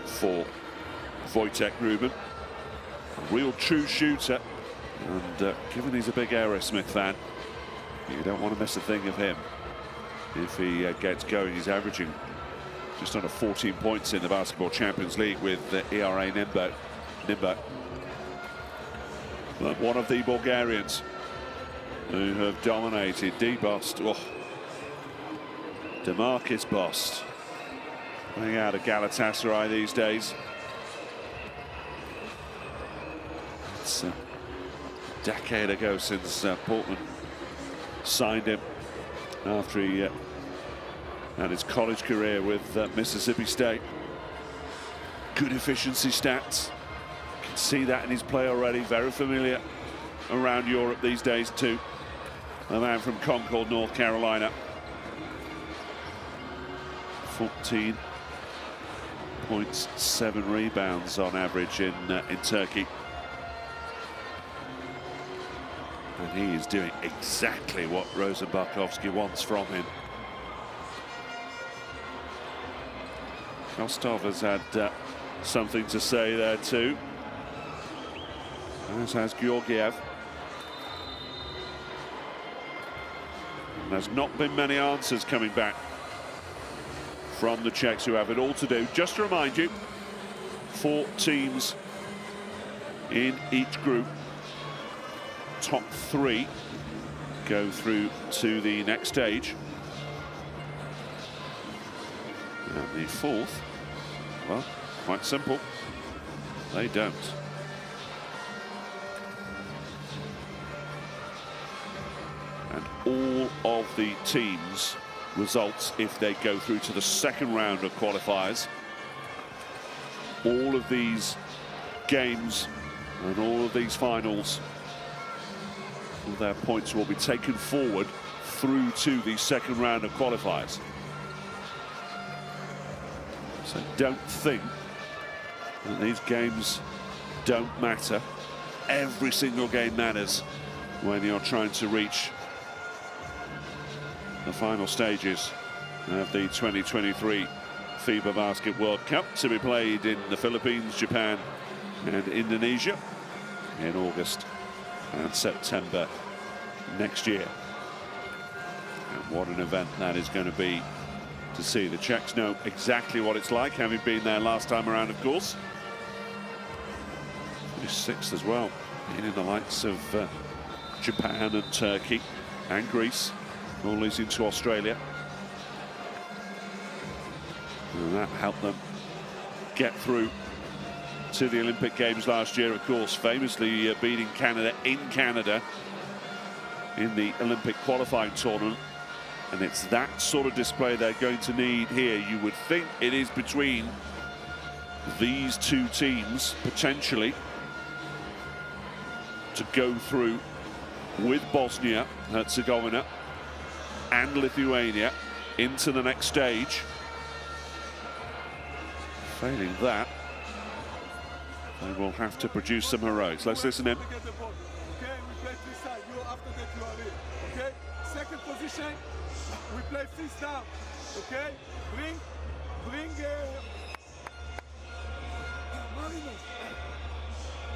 for Wojtek Ruben. A real true shooter, and given he's a big Aerosmith fan, you don't want to miss a thing of him. If he gets going, he's averaging just under 14 points in the Basketball Champions League with ERA Nimbo. But one of the Bulgarians who have dominated. D-Bost, DeMarcus Bost, playing out of Galatasaray these days. It's a decade ago since Portland signed him after he had his college career with Mississippi State. Good efficiency stats. You can see that in his play already. Very familiar around Europe these days too. A man from Concord, North Carolina. 14 points, 7 rebounds on average in Turkey. And he is doing exactly what Rosenbachowski wants from him. Kostov has had something to say there too, as has Georgiev. And there's not been many answers coming back from the Czechs, who have it all to do. Just to remind you, 4 teams in each group. Top 3 go through to the next stage. And the 4th, well, quite simple, they don't. And all of the teams' results, if they go through to the second round of qualifiers, all of these games and all of these finals, all their points will be taken forward through to the second round of qualifiers. So don't think that these games don't matter. Every single game matters when you're trying to reach the final stages of the 2023 FIBA Basket World Cup, to be played in the Philippines, Japan and Indonesia in August and September next year. And what an event that is going to be to see. The Czechs know exactly what it's like, having been there last time around, of course. Finished 6th as well, in the likes of Japan and Turkey and Greece, all losing to Australia. And that helped them get through to the Olympic Games last year, of course, famously beating Canada in Canada in the Olympic qualifying tournament. And it's that sort of display they're going to need here. You would think it is between these 2 teams, potentially, to go through with Bosnia, Herzegovina and Lithuania into the next stage. Failing that, they will have to produce some heroics. Let's listen in. Okay, we play free side. You after that you are in. Okay, second position, we play free down. Okay, bring Marino.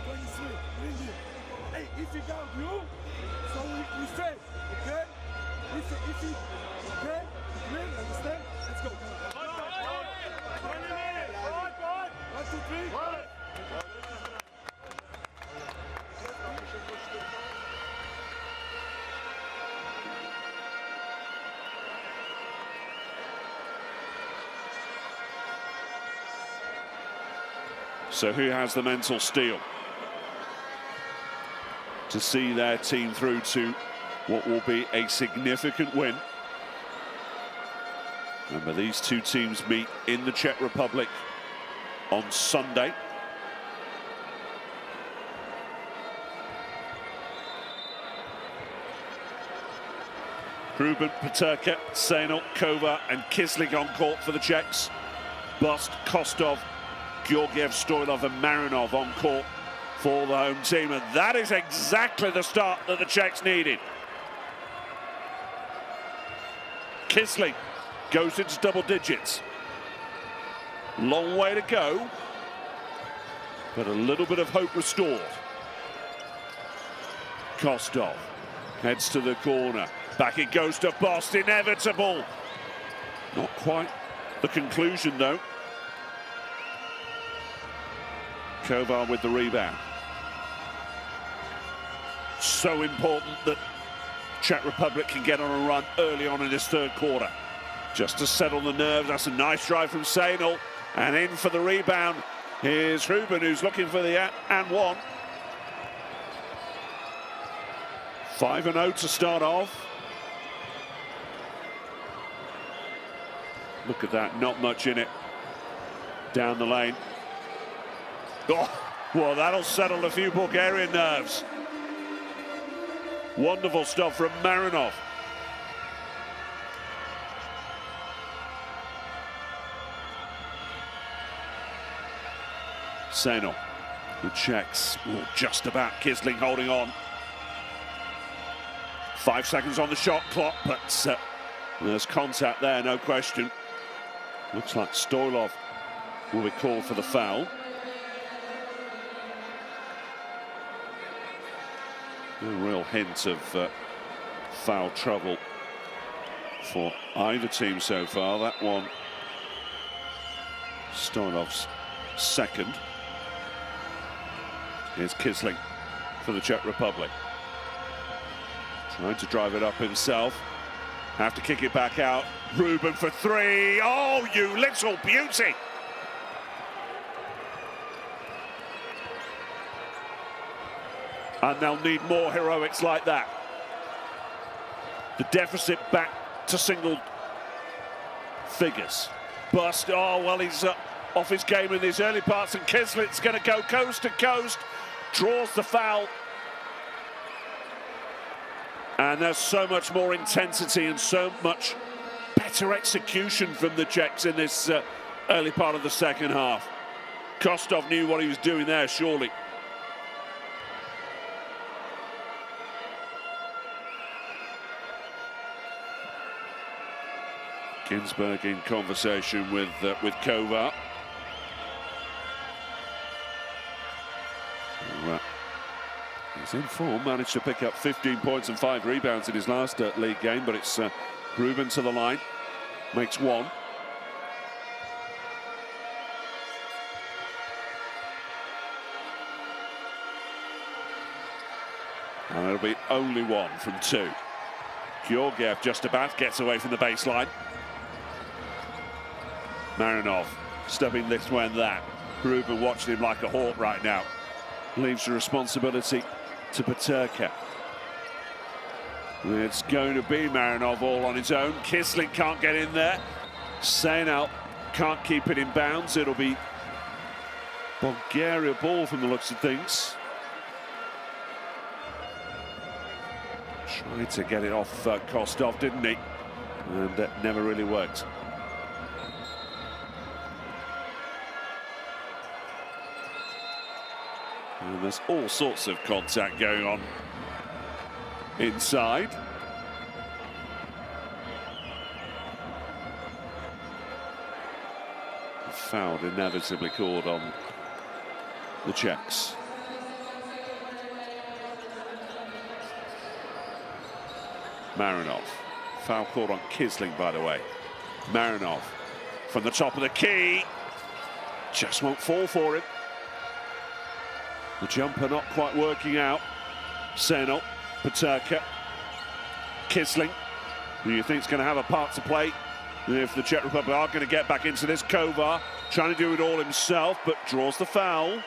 23, bring him. Hey, if he guard you, so we stay. Okay, if he, okay, bring, understand? Let's go. 1, 2, 3. So who has the mental steel to see their team through to what will be a significant win? Remember, these two teams meet in the Czech Republic on Sunday. Hruben, Peterka, Sejnal, Kova and Kisling on court for the Czechs. Bust, Kostov, Georgiev, Stoilov and Marinov on court for the home team. And that is exactly the start that the Czechs needed. Kisling goes into double digits. Long way to go, but a little bit of hope restored. Kostov heads to the corner. Back it goes to Bust, inevitable. Not quite the conclusion though. Kovar with the rebound. So important that Czech Republic can get on a run early on in this third quarter. Just to settle the nerves. That's a nice drive from Sejnal. And in for the rebound is Hruben, who's looking for the and one. 5-0 to start off. Look at that, not much in it. Down the lane. Oh, well, that'll settle a few Bulgarian nerves. Wonderful stuff from Marinov. Sejnal, the Czechs, just about. Kisling holding on. 5 seconds on the shot clock, but there's contact there, no question. Looks like Stoilov will be called for the foul. No real hint of foul trouble for either team so far. That one, Stoilov's second. Here's Kisling for the Czech Republic. Trying to drive it up himself. Have to kick it back out. Hruben for three. Oh, you little beauty. And they'll need more heroics like that. The deficit back to single figures. Bust, oh, well, he's off his game in these early parts, and Kisling's going to go coast to coast. Draws the foul. And there's so much more intensity and so much better execution from the Czechs in this early part of the second half. Kostov knew what he was doing there, surely. Ginsberg in conversation with Kovar. He's in form, managed to pick up 15 points and 5 rebounds in his last league game, but it's Hruben to the line, makes one. And it'll be only one from two. Georgiev just about gets away from the baseline. Marinov stepping this way and that. Hruben watching him like a hawk right now. Leaves the responsibility to Peterka. It's going to be Marinov all on his own. Kisling can't get in there. Sejnal can't keep it in bounds. It'll be Bulgaria ball from the looks of things. Tried to get it off Kostov, didn't he? And that never really worked. And there's all sorts of contact going on inside. A foul inevitably called on the Czechs. Marinov. Foul called on Kisling, by the way. Marinov from the top of the key. Just won't fall for him. The jumper not quite working out. Sejnal, Peterka, Kisling, who you think is going to have a part to play if the Czech Republic are going to get back into this. Kovar trying to do it all himself, but draws the foul.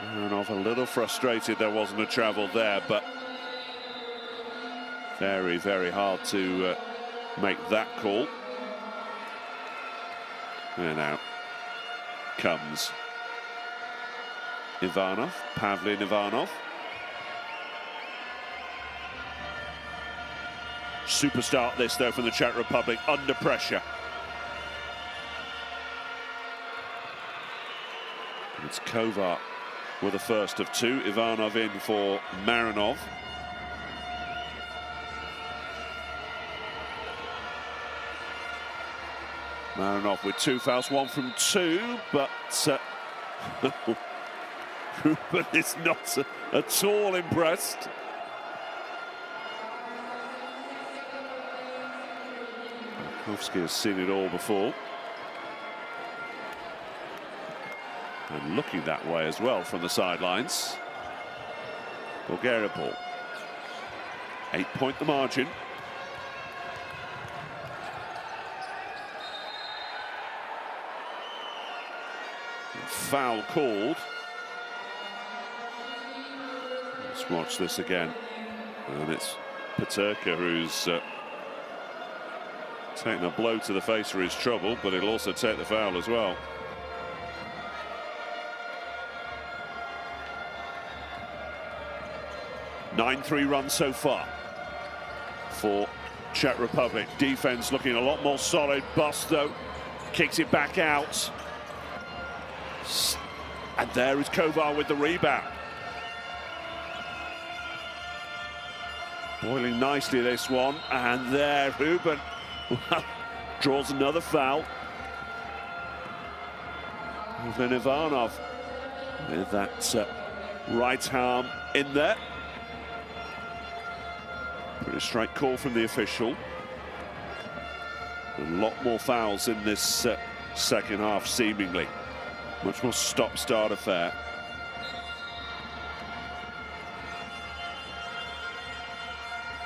Marinov a little frustrated there wasn't a travel there, but very, very hard to make that call. And out comes Ivanov, Pavlin Ivanov. Superstar this though from the Czech Republic, under pressure. It's Kovar with the first of two. Ivanov in for Marinov. Marinov with two fouls, one from two, but Ruben is not at all impressed. Kowski has seen it all before. And looking that way as well from the sidelines. Bulgaria ball. 8-point the margin. Foul called. Let's watch this again. And it's Peterka who's taking a blow to the face for his trouble, but he'll also take the foul as well. (9-3) run so far for Czech Republic. Defense looking a lot more solid. Busto kicks it back out. And there is Kovar with the rebound. Boiling nicely this one. And there Ruben draws another foul. And then Ivanov with that right arm in there. Pretty straight call from the official. A lot more fouls in this second half, seemingly. Much more stop-start affair.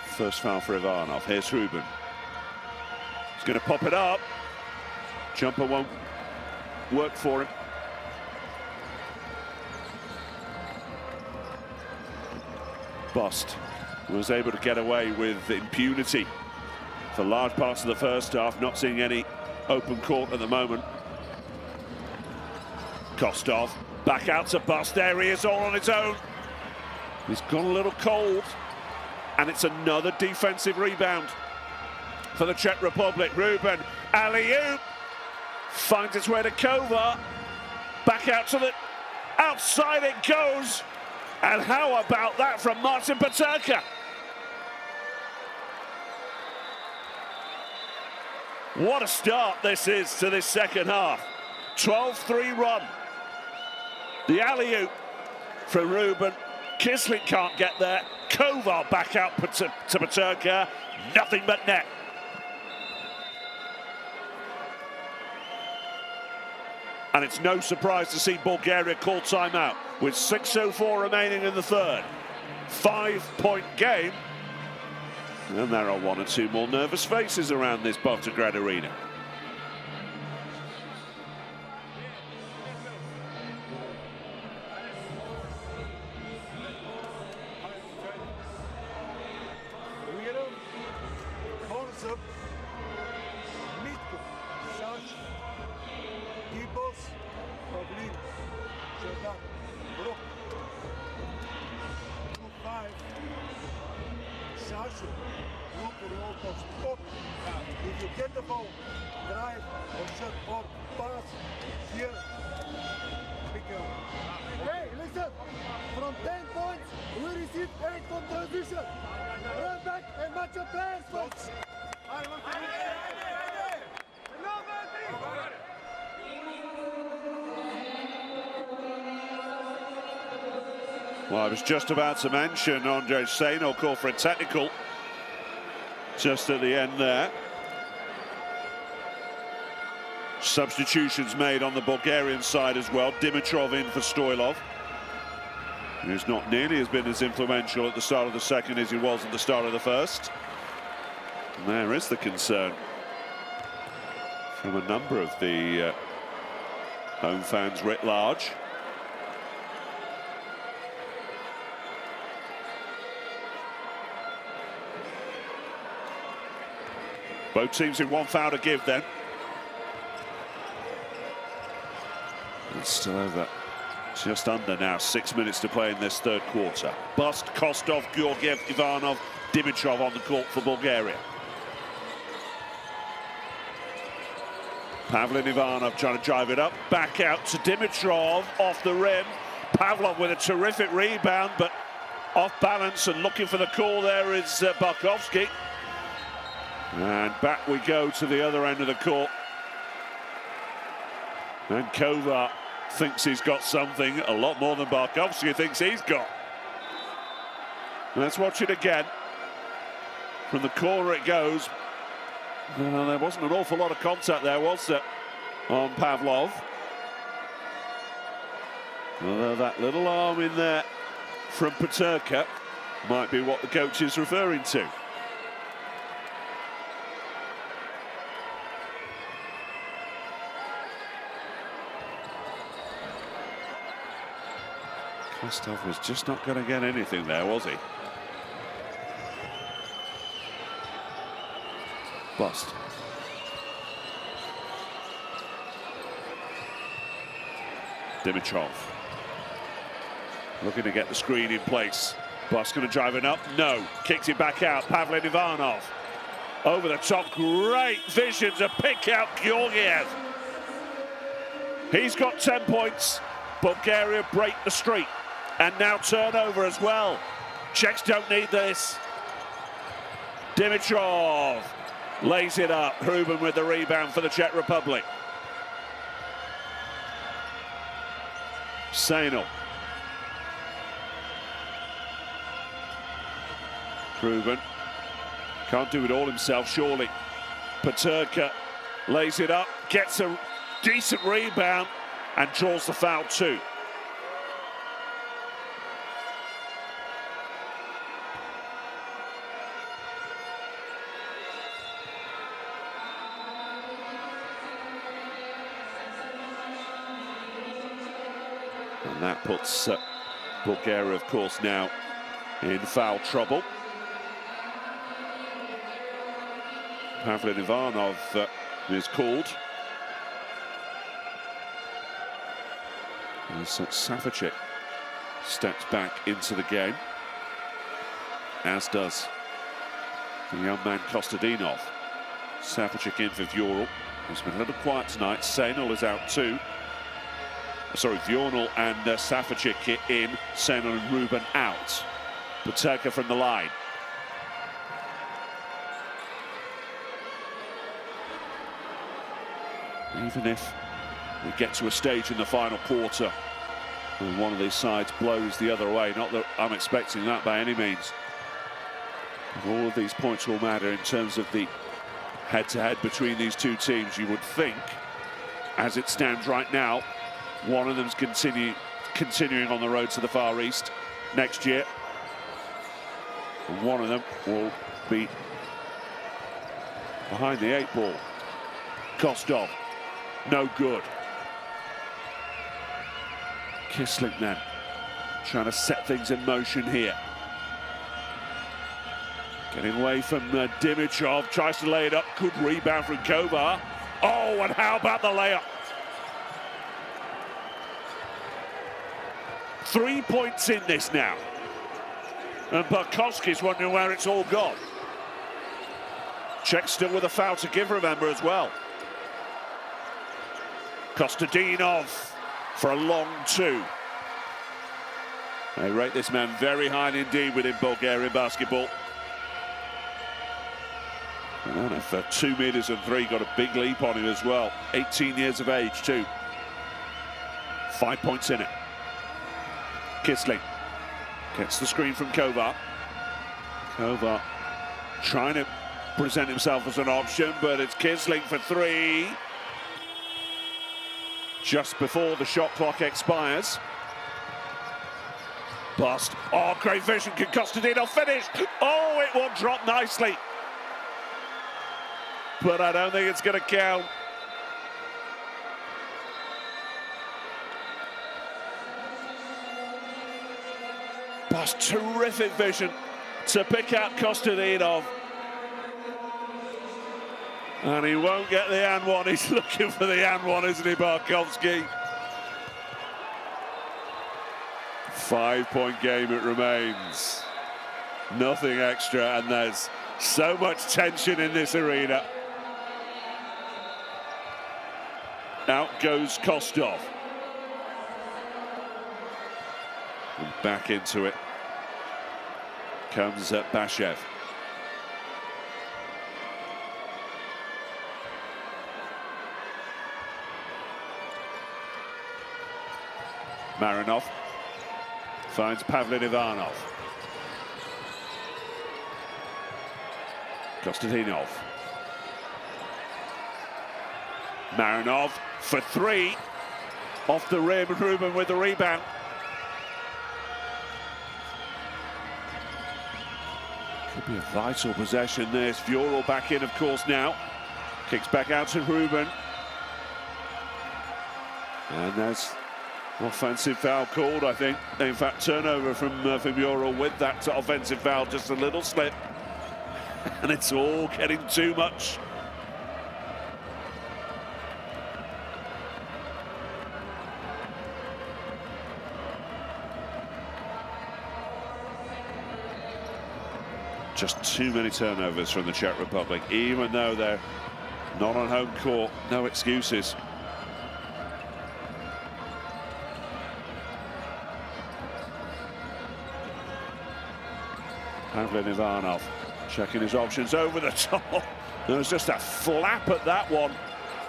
First foul for Ivanov. Here's Ruben. He's going to pop it up. Jumper won't work for him. Bust was able to get away with impunity for large parts of the first half. Not seeing any open court at the moment. Kostov back out to Bust. There he is all on his own. He's gone a little cold. And it's another defensive rebound for the Czech Republic. Ruben, alley-oop. Finds its way to Kovar. Back out to the outside it goes. And how about that from Martin Peterka? What a start this is to this second half. 12-3 run. The alley-oop from Ruben. Kisling can't get there. Kovar back out to Peterka. Nothing but net. And it's no surprise to see Bulgaria call timeout with 6:04 remaining in the third. 5-point game. And there are one or two more nervous faces around this Volgograd arena. If you get the ball, drive or shot or pass here, pick it up. Hey, listen, from 10 points, we receive 8 from transition. Run back and match your players, folks. Well, I was just about to mention Andrej Sejno call for a technical just at the end there. Substitutions made on the Bulgarian side as well. Dimitrov in for Stoilov, who's not nearly been as influential at the start of the second as he was at the start of the first. And there is the concern from a number of the home fans writ large. Both teams in one foul to give then. It's still over. Just under now, 6 minutes to play in this third quarter. Bust, Kostov, Georgiev, Ivanov, Dimitrov on the court for Bulgaria. Pavlin Ivanov trying to drive it up. Back out to Dimitrov, off the rim. Pavlov with a terrific rebound, but off balance and looking for the call there is Barkovsky. And back we go to the other end of the court. And Kovar thinks he's got something, a lot more than Barkovsky thinks he's got. Let's watch it again. From the corner it goes. Well, there wasn't an awful lot of contact there, was there, on Pavlov? Although that little arm in there from Peterka might be what the coach is referring to. Kostov was just not going to get anything there, was he? Bust. Dimitrov. Looking to get the screen in place. Bust going to drive it up. No. Kicks it back out. Pavlin Ivanov. Over the top. Great vision to pick out Georgiev. He's got 10 points. Bulgaria break the streak. And now turnover as well. Czechs don't need this. Dimitrov lays it up. Ruben with the rebound for the Czech Republic. Sainal. Ruben can't do it all himself, surely. Peterka lays it up, gets a decent rebound and draws the foul too. And that puts Bulgaria, of course, now in foul trouble. Pavlin Ivanov is called. And Savicic steps back into the game, as does the young man Kostadinov. Savicic in for Vjorl. He's been a little quiet tonight. Sainal is out too. Sorry, Vjorl and Savicic in. Sainal and Ruben out. Peterka from the line. Even if we get to a stage in the final quarter and one of these sides blows the other way, not that I'm expecting that by any means, all of these points will matter in terms of the head-to-head between these two teams. You would think, as it stands right now, one of them's continuing on the road to the Far East next year, and one of them will be behind the 8 ball. Kostov, no good. Kissling then trying to set things in motion here. Getting away from Dimitrov, tries to lay it up. Good rebound from Kovar. Oh, and how about the layup? 3 points in this now. And Barkovsky's wondering where it's all gone. Czech still with a foul to give, remember, as well. Kostadinov for a long 2. They rate this man very highly indeed within Bulgarian basketball. And for 2 meters and 3, got a big leap on him as well. 18 years of age too. 5 points in it. Kissling gets the screen from Kovar. Kovar trying to present himself as an option, but it's Kissling for 3. Just before the shot clock expires. Bust. Oh, great vision. Can Kostadinov finish? Oh, it will drop nicely. but I don't think it's going to count. Boss, terrific vision to pick out Kostadinov. And he won't get the and one. He's looking for the and one, isn't he, Barkowski? 5-point game it remains. Nothing extra, and there's so much tension in this arena. Out goes Kostov. And back into it comes Bashev. Marinov finds Pavlin Ivanov. Kostadinov. Marinov for three. Off the rim, Ruben with the rebound. Could be a vital possession this. Vural back in, of course, now. Kicks back out to Ruben. And there's offensive foul called, I think. In fact, turnover from Vural with that offensive foul, just a little slip. And it's all getting too much. Just too many turnovers from the Czech Republic, even though they're not on home court. No excuses. Pavlin Ivanov checking his options over the top. There was just a flap at that one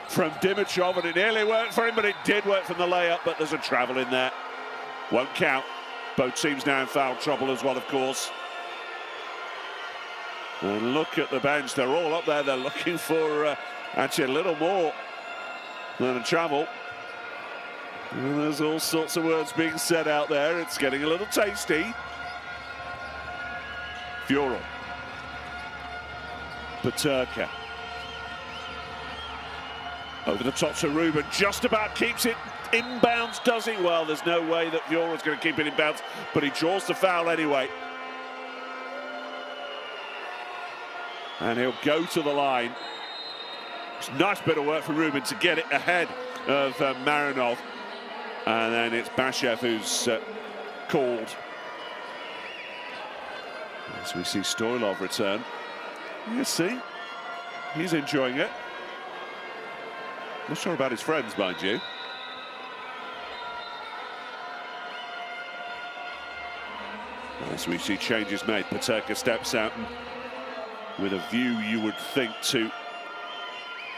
from Dimitrov, and it nearly worked for him, but it did work from the layup, but there's a travel in there. Won't count. Both teams now in foul trouble as well, of course. And look at the bench, they're all up there. They're looking for actually a little more than a travel. And there's all sorts of words being said out there. It's getting a little tasty. Vural. Paterka. Over the top to Ruben, just about keeps it inbounds, does he? Well, there's no way that Vural's going to keep it inbounds, but he draws the foul anyway. And he'll go to the line. It's a nice bit of work from Ruben to get it ahead of Marinov. And then it's Bashev who's called. As we see Stoilov return. You see, he's enjoying it. Not sure about his friends, mind you. As we see changes made, Paterka steps out with a view, you would think, to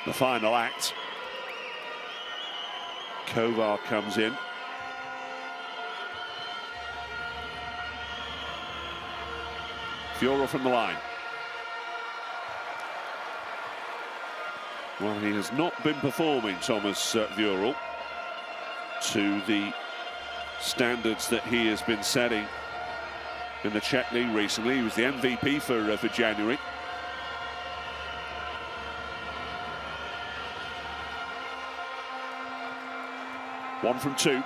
the final act. Kovar comes in. Vural from the line. Well, he has not been performing, Thomas Vural, to the standards that he has been setting in the Czech League recently. He was the MVP for January. One from two.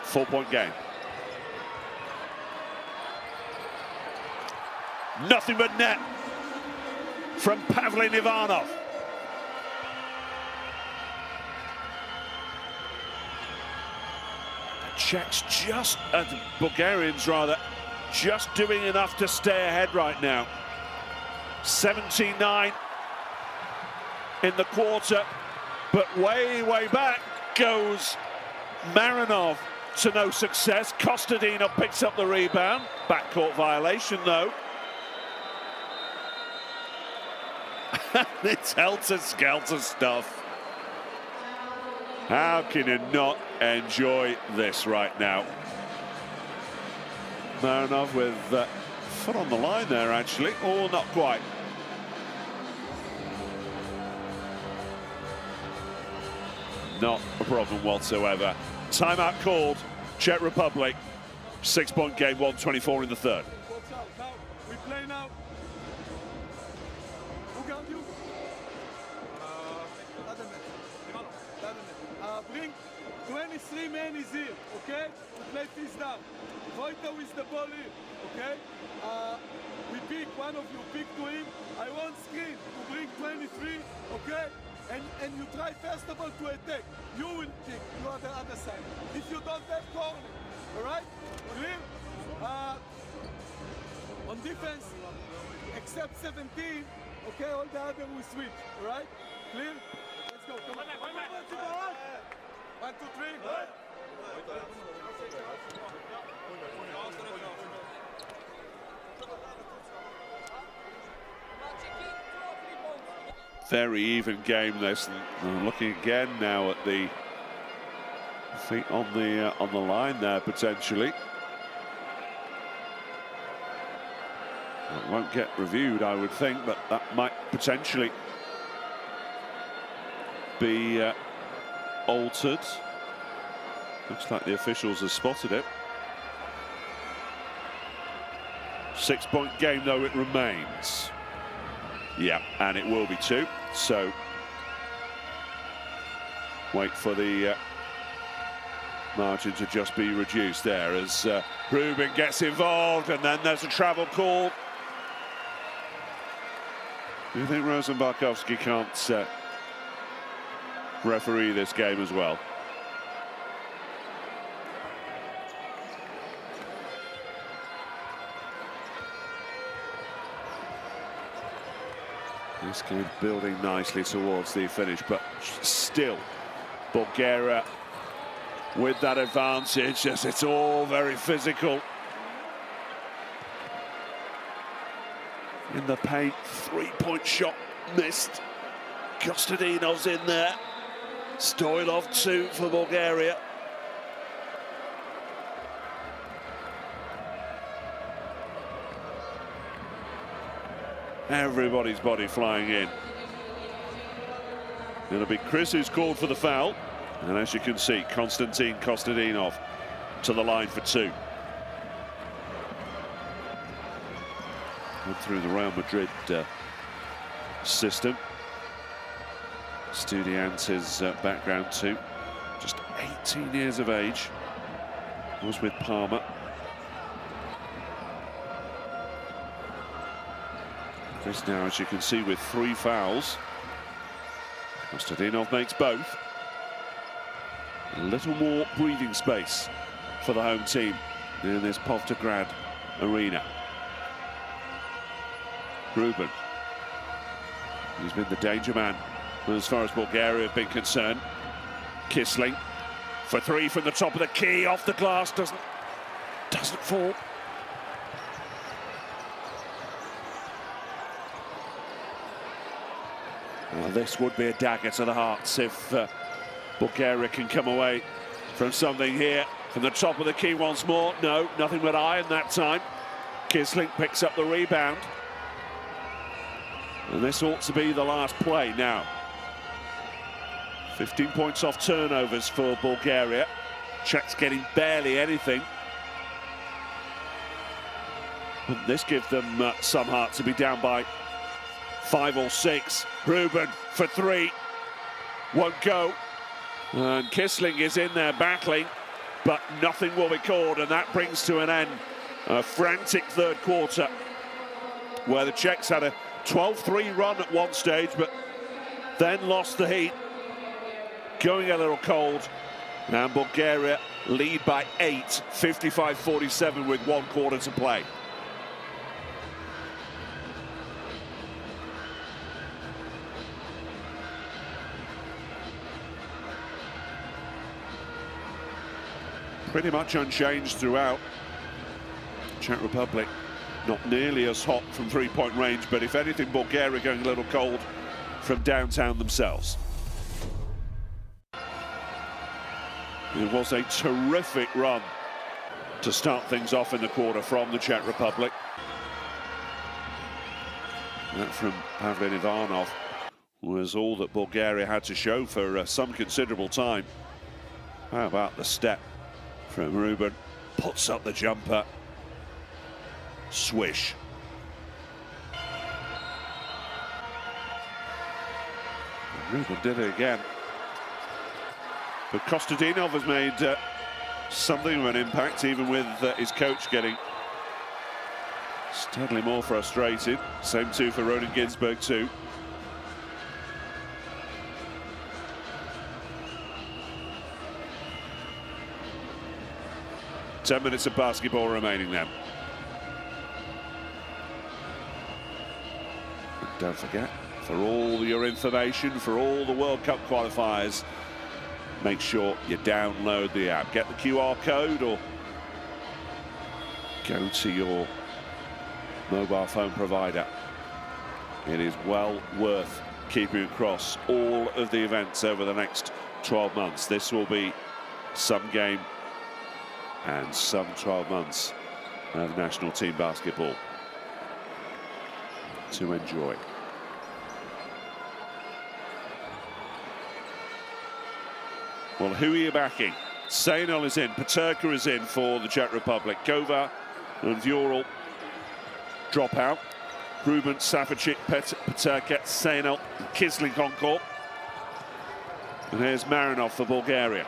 Four-point game. Nothing but net from Pavlin Ivanov. The Czechs just, the Bulgarians rather, just doing enough to stay ahead right now. 17-9 in the quarter, but way, way back goes Marinov to no success. Kostadinov picks up the rebound. Backcourt violation, though. It's helter-skelter stuff. How can you not enjoy this right now? Marinov with foot on the line there, actually, or not quite. Not a problem whatsoever. timeout called. Czech Republic, 6-point game, 1:24 in the third. Watch out. Now, we play now. Who got you? Bring 23 men is here, okay? We play this down. Reuter with the ball here, okay? We pick, one of you pick to him. I want screen to bring 23, okay? And you try first of all to attack. You will pick, you are the other side. If you don't have corner, all right? Clear? On defense, except 17, okay, all the other will switch, all right? Clear? Let's go, come on. 1, 2, 3. Very even game this. And looking again now at the feet on the line there potentially. It won't get reviewed, I would think, but that might potentially be altered. Looks like the officials have spotted it. 6-point game though it remains. Yeah, and it will be 2. So wait for the margin to just be reduced there as Ruben gets involved, and then there's a travel call. Do you think Rosenbarkowski can't referee this game as well? This game building nicely towards the finish, but still Bulgaria with that advantage as it's all very physical. In the paint, 3-point shot missed. Kostadinov's in there. Stoilov 2 for Bulgaria. Everybody's body flying in. It'll be Chris who's called for the foul. And as you can see, Konstantin Kostadinov to the line for 2. Went through the Real Madrid system. Studiantes background too. Just 18 years of age. Was with Parma. This now, as you can see, with 3 fouls. Kostadinov makes both. A little more breathing space for the home team in this Pavlograd arena. Ruben, he's been the danger man as far as Bulgaria have been concerned. Kisling for 3 from the top of the key, off the glass, doesn't fall. Well, this would be a dagger to the hearts if Bulgaria can come away from something here. From the top of the key once more. No, nothing but iron that time. Kisling picks up the rebound. And this ought to be the last play now. 15 points off turnovers for Bulgaria. Czechs getting barely anything. Wouldn't this give them some heart to be down by 5 or 6? Ruben for 3. Won't go. And Kisling is in there battling, but nothing will be called, and that brings to an end a frantic third quarter where the Czechs had a 12-3 run at one stage, but then lost the heat, going a little cold, and Bulgaria lead by 8, 55-47 with 1 quarter to play. Pretty much unchanged throughout. Czech Republic not nearly as hot from 3-point range, but if anything, Bulgaria going a little cold from downtown themselves. It was a terrific run to start things off in the quarter from the Czech Republic. That from Pavlin Ivanov was all that Bulgaria had to show for some considerable time. How about the step from Ruben? Puts up the jumper. Swish. Ruben did it again. But Kostadinov has made something of an impact, even with his coach getting steadily more frustrated. Same too for Ronan Ginsberg too. Ten minutes of basketball remaining now. And don't forget, for all your information, for all the World Cup qualifiers, make sure you download the app. Get the QR code or go to your mobile phone provider. It is well worth keeping across all of the events over the next 12 months. This will be some game and some 12 months of national team basketball to enjoy. Well, who are you backing? Sejnal is in, Paterka is in for the Czech Republic. Kova and Vural drop out. Ruben, Safacic, Paterka, Sejnal, Kisling on court. And here's Marinov for Bulgaria.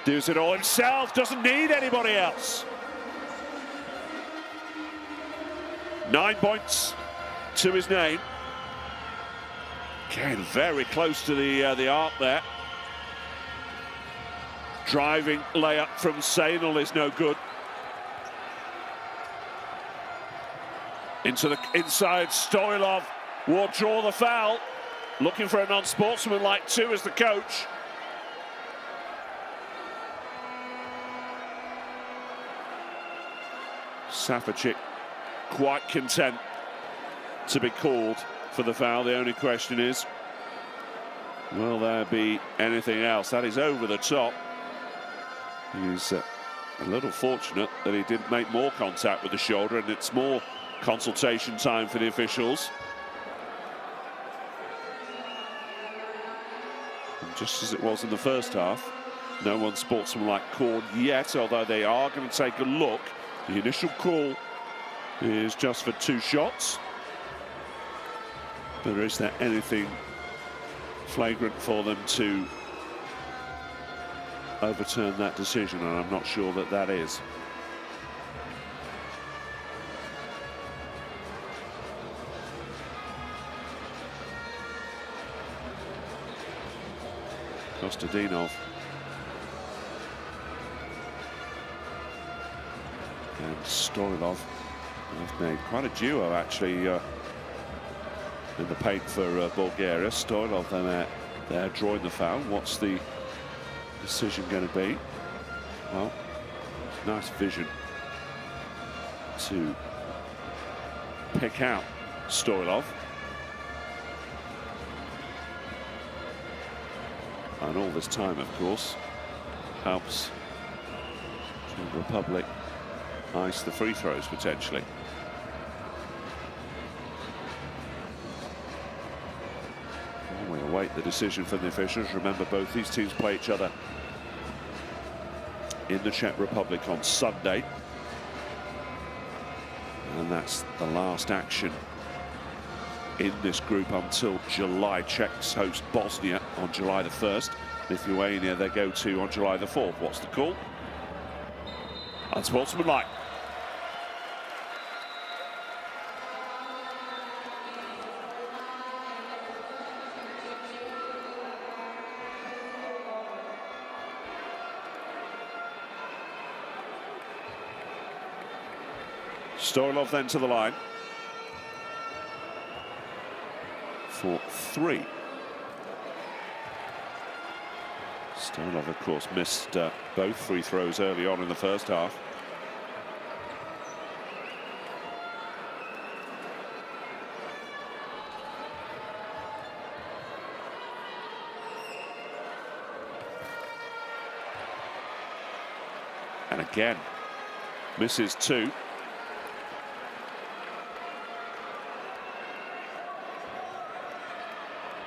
Does it all himself, doesn't need anybody else. 9 points to his name. Again, very close to the arc there. Driving layup from Sejnal is no good. Into the inside, Stoilov will draw the foul. Looking for a non-sportsmanlike too as the coach. Safacic quite content to be called for the foul. The only question is, will there be anything else? That is over the top. He's a little fortunate that he didn't make more contact with the shoulder, and it's more consultation time for the officials. And just as it was in the first half, no one sportsmanlike called yet, although they are going to take a look. The initial call is just for 2 shots. But is there anything flagrant for them to overturn that decision? And I'm not sure that that is. Kostadinov and Stoilov have made quite a duo actually in the paint for Bulgaria. Stoilov there drawing the foul. What's the decision going to be? Well, nice vision to pick out Stoilov. And all this time, of course, helps the Republic ice the free throws potentially. We await the decision from the officials. Remember, both these teams play each other in the Czech Republic on Sunday. And that's the last action in this group until July. Czechs host Bosnia on July the 1st. Lithuania they go to on July the 4th. What's the call? Unsportsmanlike. Stoilov then to the line for 3. Stoilov, of course, missed both free throws early on in the first half. And again, misses 2.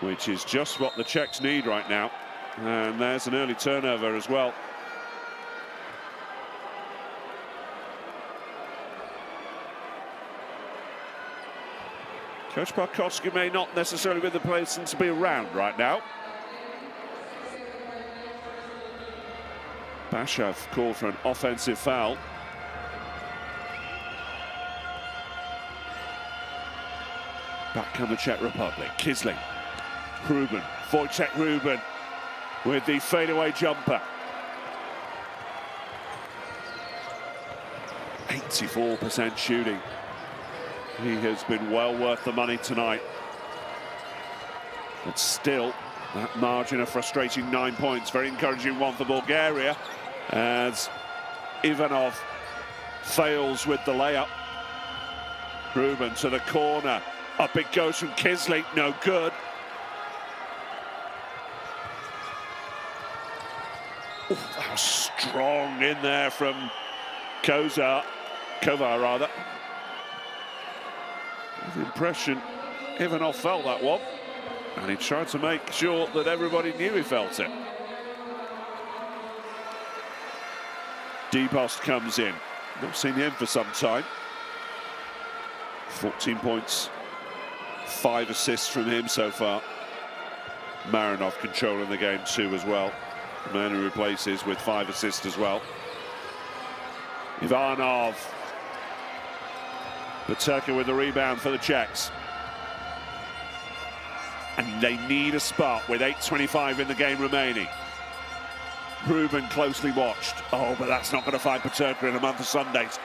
Which is just what the Czechs need right now. And there's an early turnover as well. Coach Barkowski may not necessarily be the person to be around right now. Bashev called for an offensive foul. Back come the Czech Republic. Kisling, Ruben, Wojciech Ruben with the fadeaway jumper. 84% shooting. He has been well worth the money tonight. But still, that margin of frustrating 9 points. Very encouraging one for Bulgaria as Ivanov fails with the layup. Ruben to the corner. Up it goes from Kisling, no good. Ooh, that was strong in there from Kovar rather. The impression Ivanov felt that one, and he tried to make sure that everybody knew he felt it. Debost comes in. Not seen him for some time. 14 points, 5 assists from him so far. Marinov controlling the game too as well. The man who replaces with 5 assists as well. Ivanov. Peterka with the rebound for the Czechs. And they need a spark with 8:25 in the game remaining. Ruben closely watched. Oh, but that's not going to find Peterka in a month of Sundays.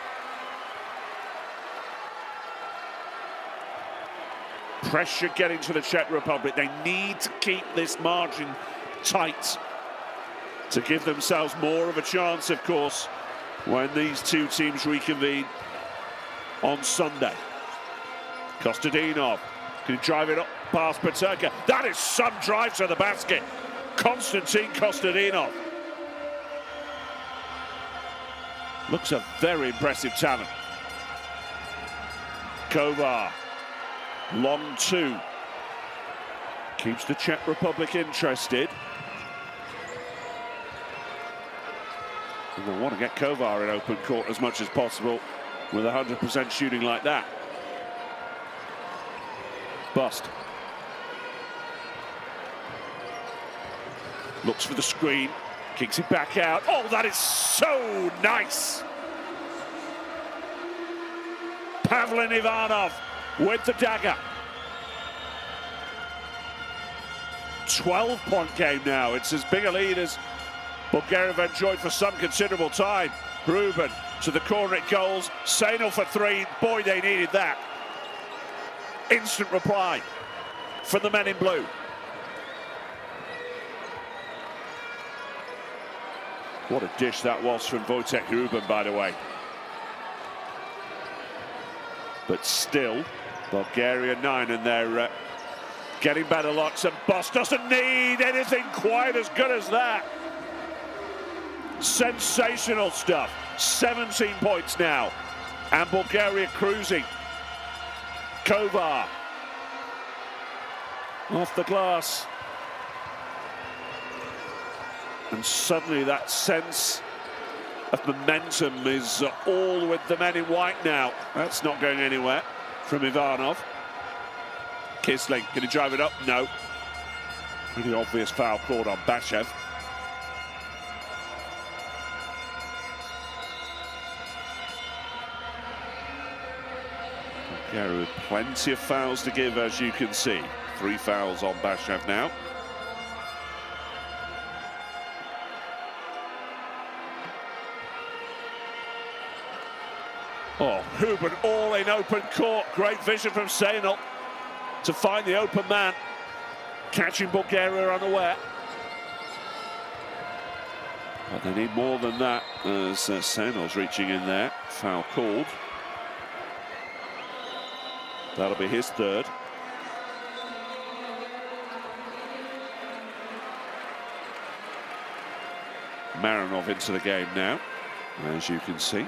Pressure getting to the Czech Republic. They need to keep this margin tight to give themselves more of a chance, of course, when these two teams reconvene on Sunday. Kostadinov, can he drive it up past Peterka? That is some drive to the basket. Konstantin Kostadinov. Looks a very impressive talent. Kovar, long 2. Keeps the Czech Republic interested. And they want to get Kovar in open court as much as possible with 100% shooting like that. Bust. Looks for the screen, kicks it back out. Oh, that is so nice. Pavlin Ivanov with the dagger. 12-point game now. It's as big a lead as Bulgaria have enjoyed for some considerable time. Ruben to the corner, it goes. Sainal for 3. Boy, they needed that. Instant reply from the men in blue. What a dish that was from Wojciech Ruben, by the way. But still, Bulgaria 9, and they're getting better locks, and Boss doesn't need anything quite as good as that. Sensational stuff. 17 points now, and Bulgaria cruising. Kovar off the glass. And suddenly that sense of momentum is all with the men in white now. That's not going anywhere from Ivanov. Kisling, can he drive it up? No. Pretty obvious foul called on Bashev. Bulgaria with plenty of fouls to give, as you can see. 3 fouls on Bashev now. Oh, Ruben all in open court. Great vision from Sainal to find the open man, catching Bulgaria unaware. But they need more than that as Sainal's reaching in there. Foul called. That'll be his 3rd. Marinov into the game now, as you can see.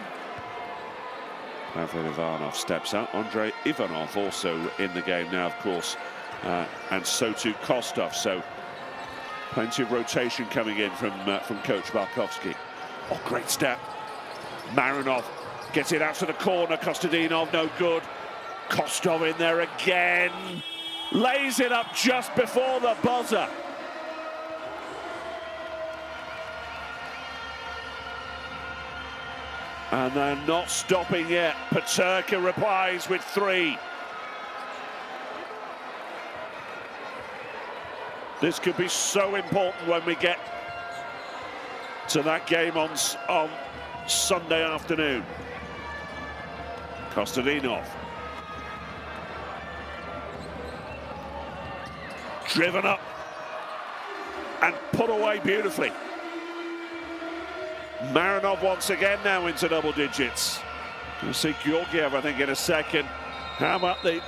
Pavlin Ivanov steps out. Andrei Ivanov also in the game now, of course, and so too Kostov. So Plenty of rotation coming in from Coach Barkowski. Oh, great step. Marinov gets it out to the corner. Kostadinov, no good. Kostov in there again. Lays it up just before the buzzer. And they're not stopping yet. Paterka replies with 3. This could be so important when we get to that game on Sunday afternoon. Kostadinov. Driven up and put away beautifully. Marinov once again now into double digits. We'll see Georgiev, I think, in a second. How about the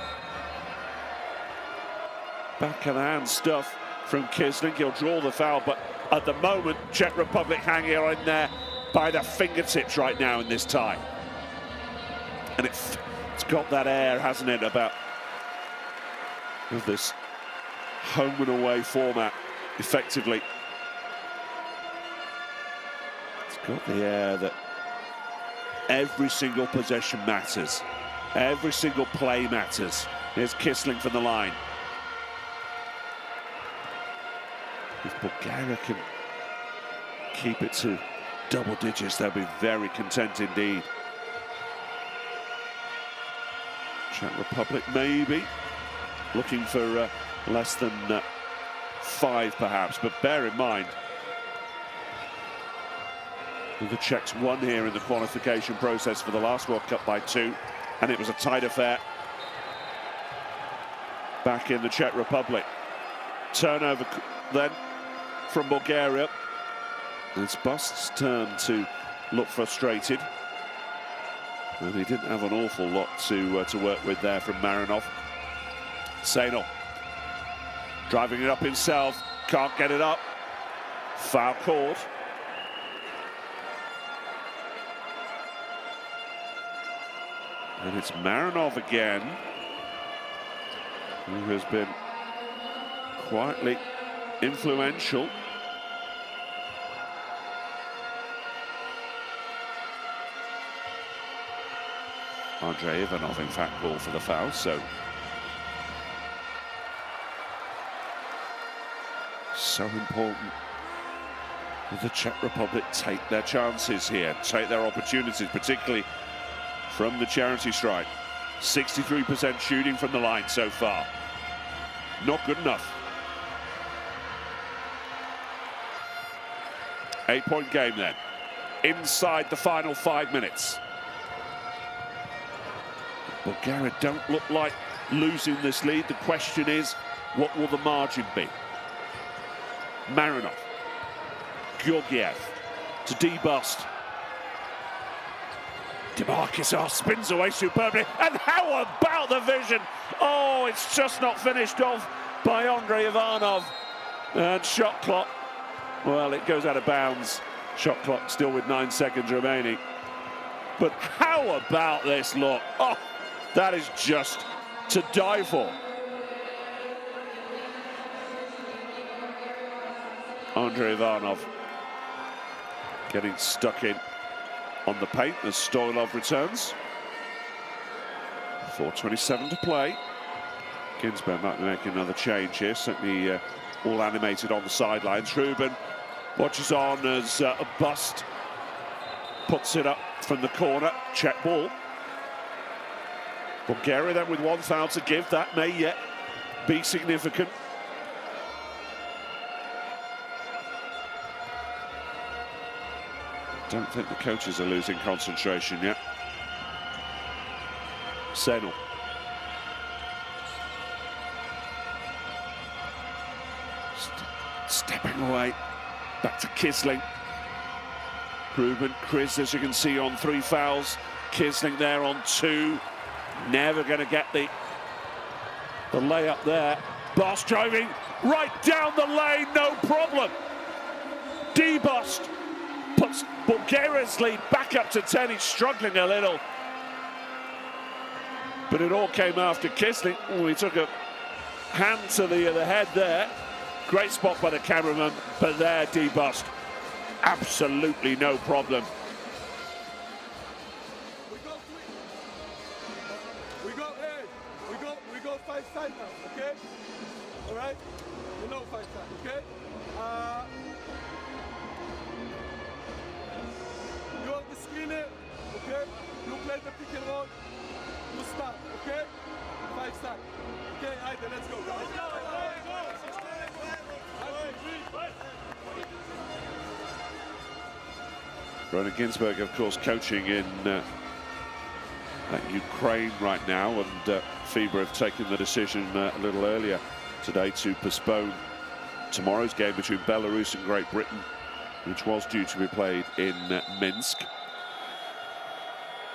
back of the hand stuff from Kisling? He'll draw the foul, but at the moment, Czech Republic hanging in there by the fingertips right now in this tie. And it's got that air, hasn't it, about this home and away format, effectively. It's got the air that every single possession matters. Every single play matters. Here's Kisling from the line. If Bulgaria can keep it to double digits, they'll be very content indeed. Czech Republic maybe looking for less than 5 perhaps, but bear in mind the Czechs won here in the qualification process for the last World Cup by 2, and it was a tight affair back in the Czech Republic. Turnover then from Bulgaria. It's Bust's turn to look frustrated, and he didn't have an awful lot to work with there from Marinov. Sejno driving it up himself, can't get it up. Foul called. And it's Marinov again, who has been quietly influential. Andrei Ivanov, in fact, called for the foul, so important that the Czech Republic take their chances here, take their opportunities, particularly from the charity stripe. 63% shooting from the line so far. Not good enough. 8-point game then, inside the final 5 minutes. Bulgaria don't look like losing this lead. The question is, what will the margin be? Marinov, Georgiev to D-Bust. Demarcus spins away superbly, and how about the vision? Oh, it's just not finished off by Andrei Ivanov. And shot clock, well, it goes out of bounds. Shot clock still with 9 seconds remaining. But how about this look? Oh, that is just to die for. Andrei Ivanov getting stuck in on the paint as Stoilov returns. 4:27 to play. Ginsberg might be making another change here, certainly all animated on the sidelines. Ruben watches on as Bust puts it up from the corner. Check ball. Bulgaria then with 1 foul to give. That may yet be significant. Don't think the coaches are losing concentration yet. Sejno. Stepping away. Back to Kisling. Ruben, Chris, as you can see, on 3 fouls. Kisling there on 2. Never going to get the layup there. Bust driving right down the lane, no problem. D-Bust puts Bulgaria's lead back up to 10. He's struggling a little, but it all came after Kisling. Oh, he took a hand to the head there. Great spot by the cameraman, but there, D-Bust, absolutely no problem. We go 5 side now, okay? All right? You know 5 side, okay? You are the screener, okay? You play the pick and roll. You start, okay? 5 side. Okay, Aida, let's go. Rona Ginsberg, of course, coaching in Ukraine right now, and FIBA have taken the decision a little earlier today to postpone tomorrow's game between Belarus and Great Britain, which was due to be played in Minsk.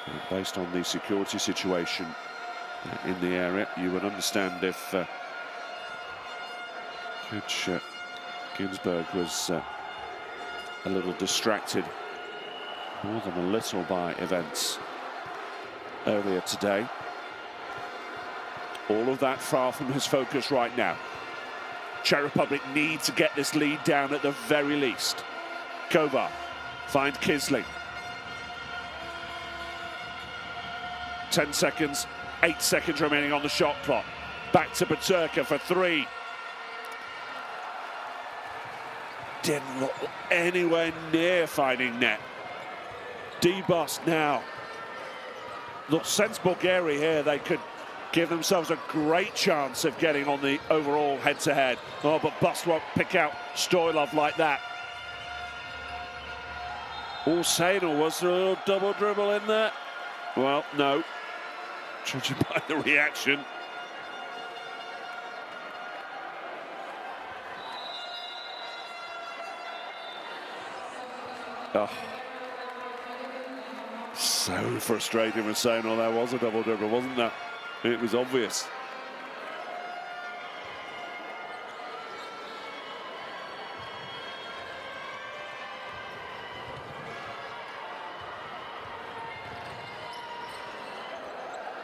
And based on the security situation in the area, you would understand if Coach Ginsberg was a little distracted, more than a little, by events earlier today. All of that far from his focus right now. Czech Republic need to get this lead down at the very least. Kovar finds Kisling. 10 seconds, 8 seconds remaining on the shot clock. Back to Paterka for 3. Didn't look anywhere near finding net. D-Bust now. Look, since Bulgaria here, they could give themselves a great chance of getting on the overall head-to-head. Oh, but Bust won't pick out Stoilov like that. Oh, Sainal, was there a little double dribble in there? Well, no. Judging by the reaction. Oh. So frustrating for Sainal. There was a double dribble, wasn't there? It was obvious.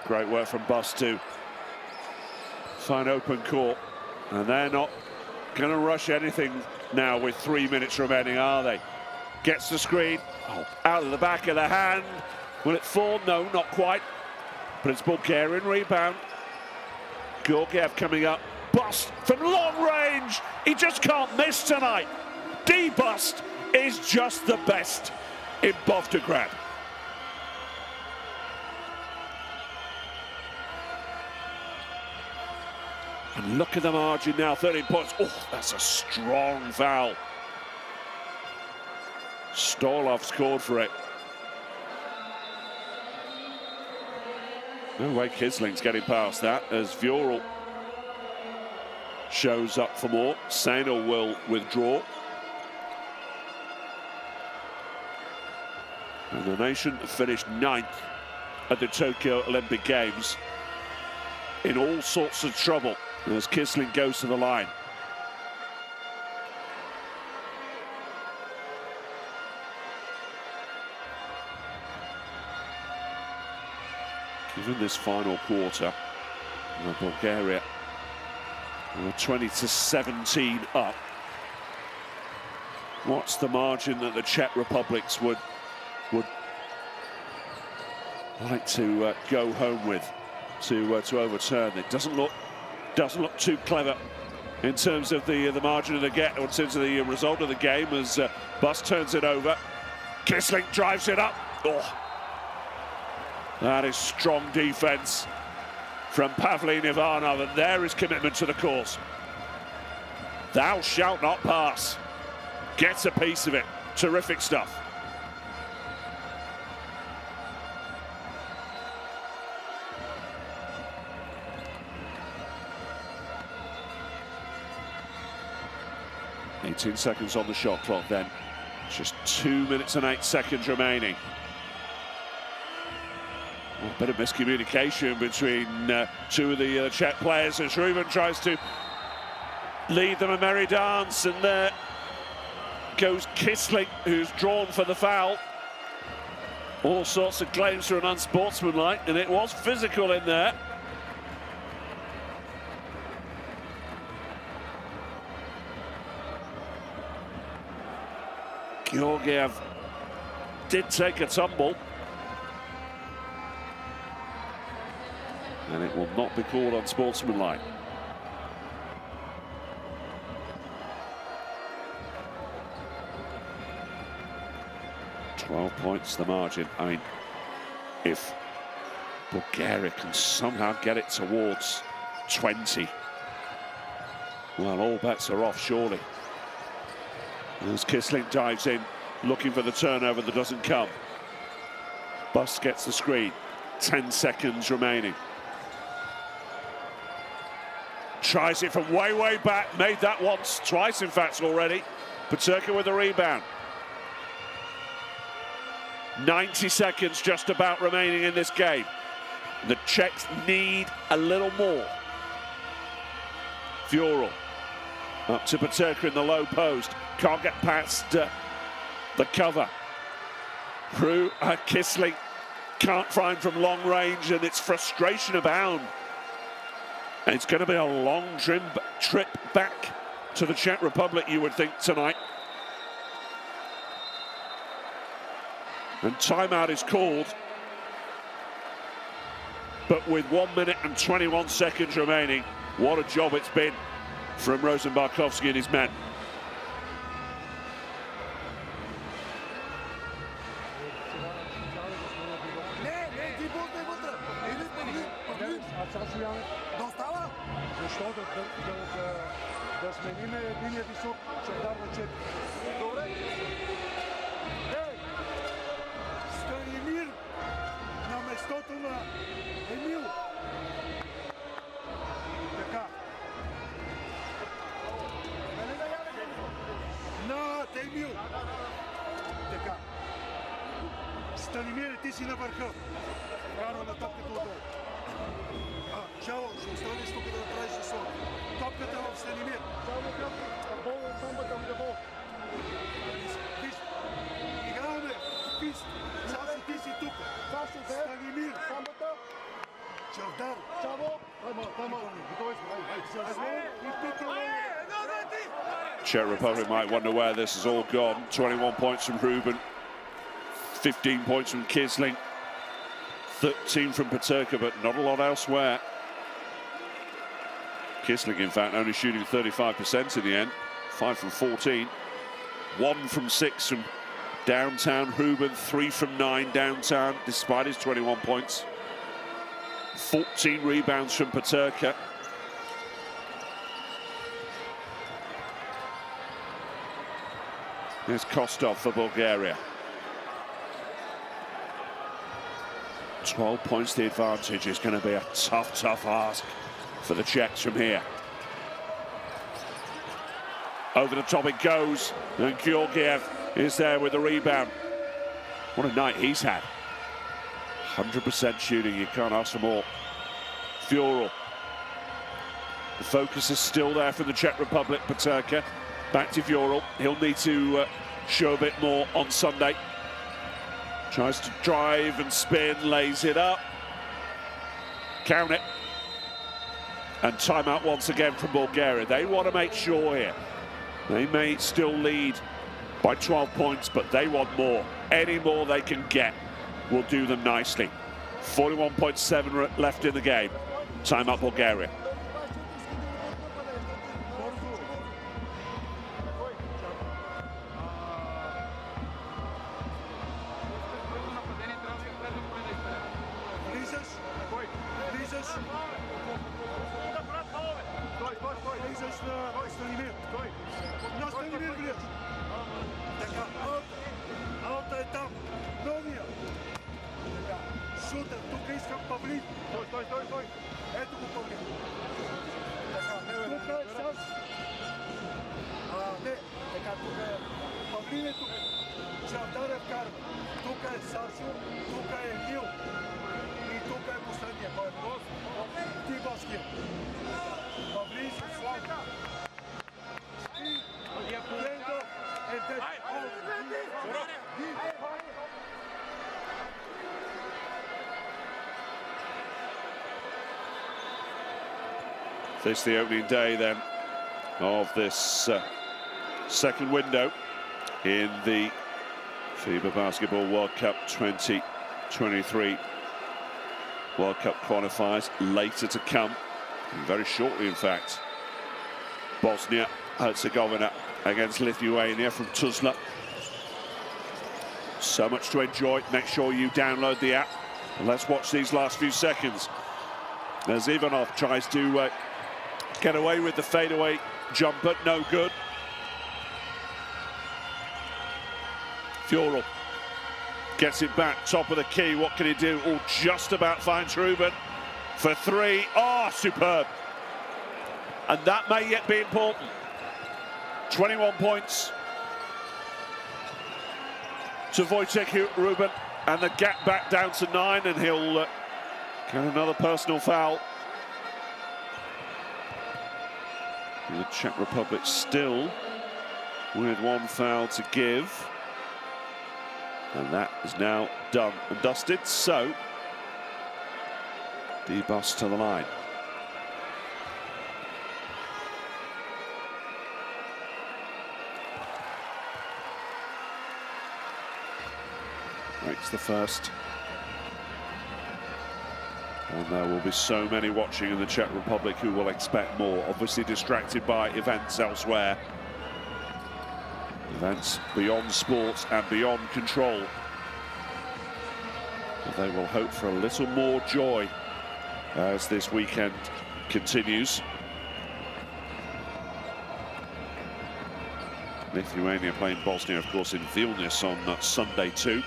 Great work from Bust to find open court. And they're not going to rush anything now with 3 minutes remaining, are they? Gets the screen, out of the back of the hand. Will it fall? No, not quite. But it's Bulgarian rebound. Georgiev coming up. Bust from long range. He just can't miss tonight. D-Bust is just the best in Bovtograd. And look at the margin now, 13 points. Oh, that's a strong foul. Stoilov scored for it. No way Kisling's getting past that, as Vural shows up for more. Sainal will withdraw. And the nation finished 9th at the Tokyo Olympic Games, in all sorts of trouble as Kisling goes to the line. Given this final quarter, Bulgaria were 20-17 up. What's the margin that the Czech Republics would like to go home with to overturn it? Doesn't look too clever in terms of the margin of the get, or in terms of the result of the game, as Bust turns it over. Kisling drives it up. Oh. That is strong defense from Pavlin Ivanov, and there is commitment to the cause. Thou shalt not pass. Gets a piece of it. Terrific stuff. "18 seconds on the shot clock then. Just 2 minutes and 8 seconds remaining. A bit of miscommunication between two of the Czech players as Ruben tries to lead them a merry dance, and there goes Kisling, who's drawn for the foul. All sorts of claims for an unsportsmanlike, and it was physical in there. Georgiev did take a tumble. And it will not be called unsportsmanlike. $12 points the margin. I mean, if Bulgaria can somehow get it towards 20, well, all bets are off, surely. As Kisling dives in, looking for the turnover that doesn't come. Bus gets the screen. 10 seconds remaining. Tries it from way, way back. Made that once, twice in fact already. Peterka with the rebound. 90 seconds just about remaining in this game. The Czechs need a little more. Furel up to Peterka in the low post. Can't get past the cover. Kisling can't find from long range, and it's frustration abound. And it's going to be a long trip back to the Czech Republic, you would think, tonight. And timeout is called. But with 1 minute and 21 seconds remaining, what a job it's been from Rosenbarkowski and his men. Да смениме единия висок чардар на 4. Добре. Станимир на местото на Емил. Така. На Емил. Така. Станимир, ти си на върха. Карва на топката отдолу. Чао, ще останеш тук да направиш заслон. Топката в Станимир. Виж, играме. Виж, Сашо, ти си тук. Станимир. Чавдар. Czech Republic might wonder where this has all gone. 21 points from Ruben, 15 points from Kisling, 13 from Peterka, but not a lot elsewhere. Kisling, in fact, only shooting 35% in the end. 5 from 14. 1 from 6 from downtown. Ruben, 3 from 9 downtown, despite his 21 points. 14 rebounds from Peterka. Here's Kostov for Bulgaria. 12 points the advantage. Is going to be a tough ask for the Czechs from here. Over the top it goes, and Georgiev is there with the rebound. What a night he's had. 100% shooting, you can't ask for more. Furel. The focus is still there from the Czech Republic. Peterka back to Furel. He'll need to show a bit more on Sunday. Tries to drive and spin, lays it up. Count it. And timeout once again from Bulgaria. They want to make sure here. They may still lead by 12 points, but they want more. Any more they can get will do them nicely. 41.7 left in the game. Timeout Bulgaria. This is the opening day then of this second window in the FIBA Basketball World Cup 2023 World Cup qualifiers later to come, very shortly in fact. Bosnia-Herzegovina against Lithuania from Tuzla. So much to enjoy. Make sure you download the app and let's watch these last few seconds as Ivanov tries to get away with the fadeaway jumper, no good. Fiorel gets it back, top of the key. What can he do? Oh, just about finds Ruben for three. Oh, superb. And that may yet be important. 21 points to Wojciech Ruben, and the gap back down to 9, and he'll get another personal foul. The Czech Republic still with one foul to give. And that is now done and dusted, so D-Bus to the line. Breaks the first. And there will be so many watching in the Czech Republic who will expect more, obviously distracted by events elsewhere. Events beyond sports and beyond control. But they will hope for a little more joy as this weekend continues. Lithuania playing Bosnia, of course, in Vilnius on Sunday too.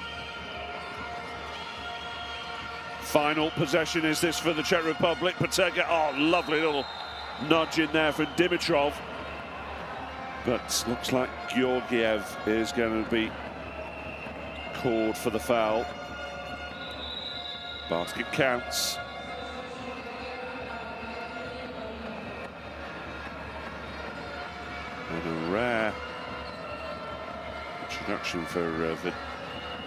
Final possession is this for the Czech Republic. Patega, oh, lovely little nudge in there from Dimitrov. But looks like Georgiev is going to be called for the foul. Basket counts. And a rare introduction for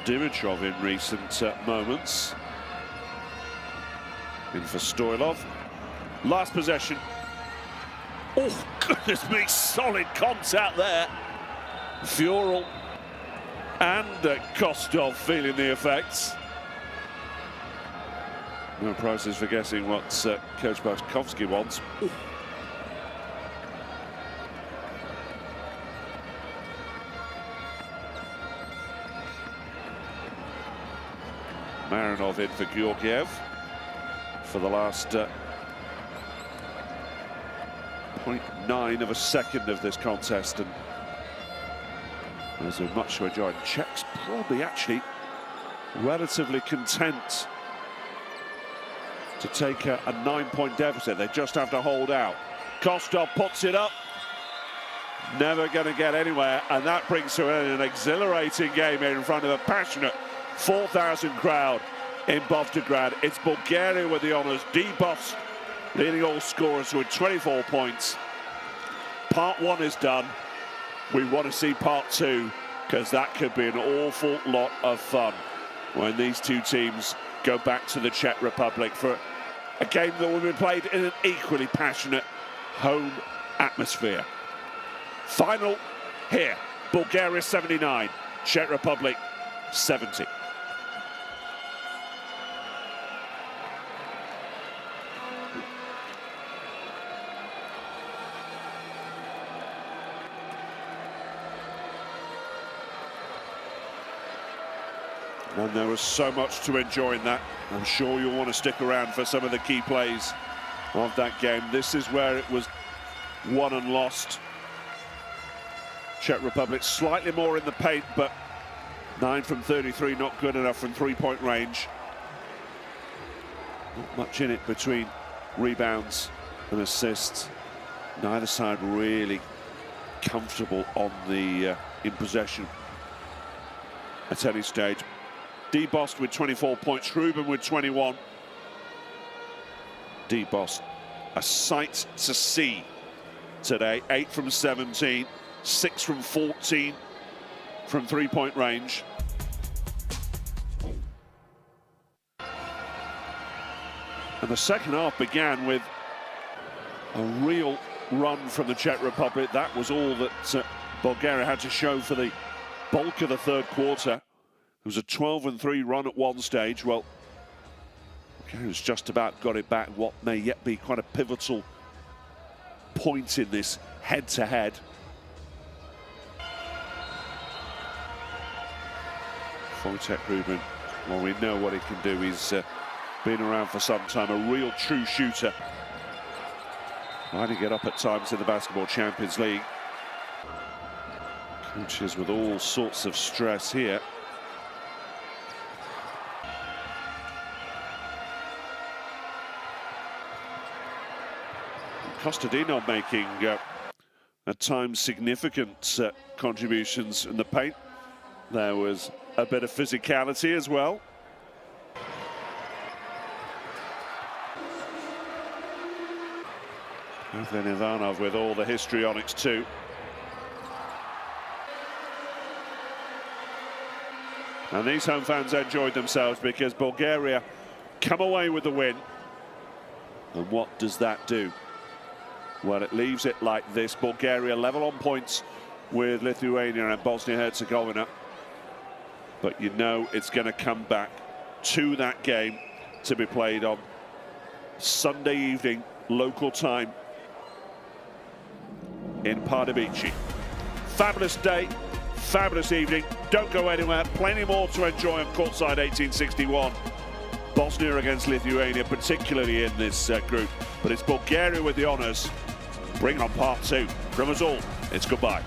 Dimitrov in recent moments. In for Stoilov. Last possession. Oh, goodness me, solid contact there. Fiorel and Kostov feeling the effects. No prizes for guessing what Coach Bartkovsky wants. Ooh. Marinov in for Georgiev for the last 0.9 of a second of this contest, and there's a much to enjoy. Czechs probably actually relatively content to take a 9-point deficit. They just have to hold out. Kostov puts it up, never going to get anywhere, and that brings to an exhilarating game here in front of a passionate 4,000 crowd in Bovtograd. It's Bulgaria with the honours. D-Bus leading all scorers with 24 points. Part 1 is done. We want to see part 2, because that could be an awful lot of fun when these two teams go back to the Czech Republic for a game that will be played in an equally passionate home atmosphere. Final here, Bulgaria 79, Czech Republic 70. And there was so much to enjoy in that. I'm sure you'll want to stick around for some of the key plays of that game. This is where it was won and lost. Czech Republic slightly more in the paint, but 9 from 33, not good enough from three-point range. Not much in it between rebounds and assists. Neither side really comfortable on the in possession at any stage. D-Bus with 24 points, Ruben with 21. D-Bus, a sight to see today. 8 from 17, 6 from 14 from three-point range. And the second half began with a real run from the Czech Republic. That was all that Bulgaria had to show for the bulk of the third quarter. It was a 12-3 run at one stage. Well, Bulgaria's just about got it back. What may yet be quite a pivotal point in this head-to-head. Wojtek Ruben, well, we know what he can do. He's been around for some time, a real true shooter. Trying to get up at times in the Basketball Champions League. Coaches with all sorts of stress here. Kostadinov making at times significant contributions in the paint. There was a bit of physicality as well. Then Ivanov with all the histrionics too. And these home fans enjoyed themselves because Bulgaria come away with the win. And what does that do? Well, it leaves it like this. Bulgaria level on points with Lithuania and Bosnia-Herzegovina. But you know it's going to come back to that game to be played on Sunday evening, local time, in Pardubice. Fabulous day, fabulous evening. Don't go anywhere. Plenty more to enjoy on courtside 1861. Bosnia against Lithuania, particularly in this group. But it's Bulgaria with the honours. Bring on part two. From us all, it's goodbye.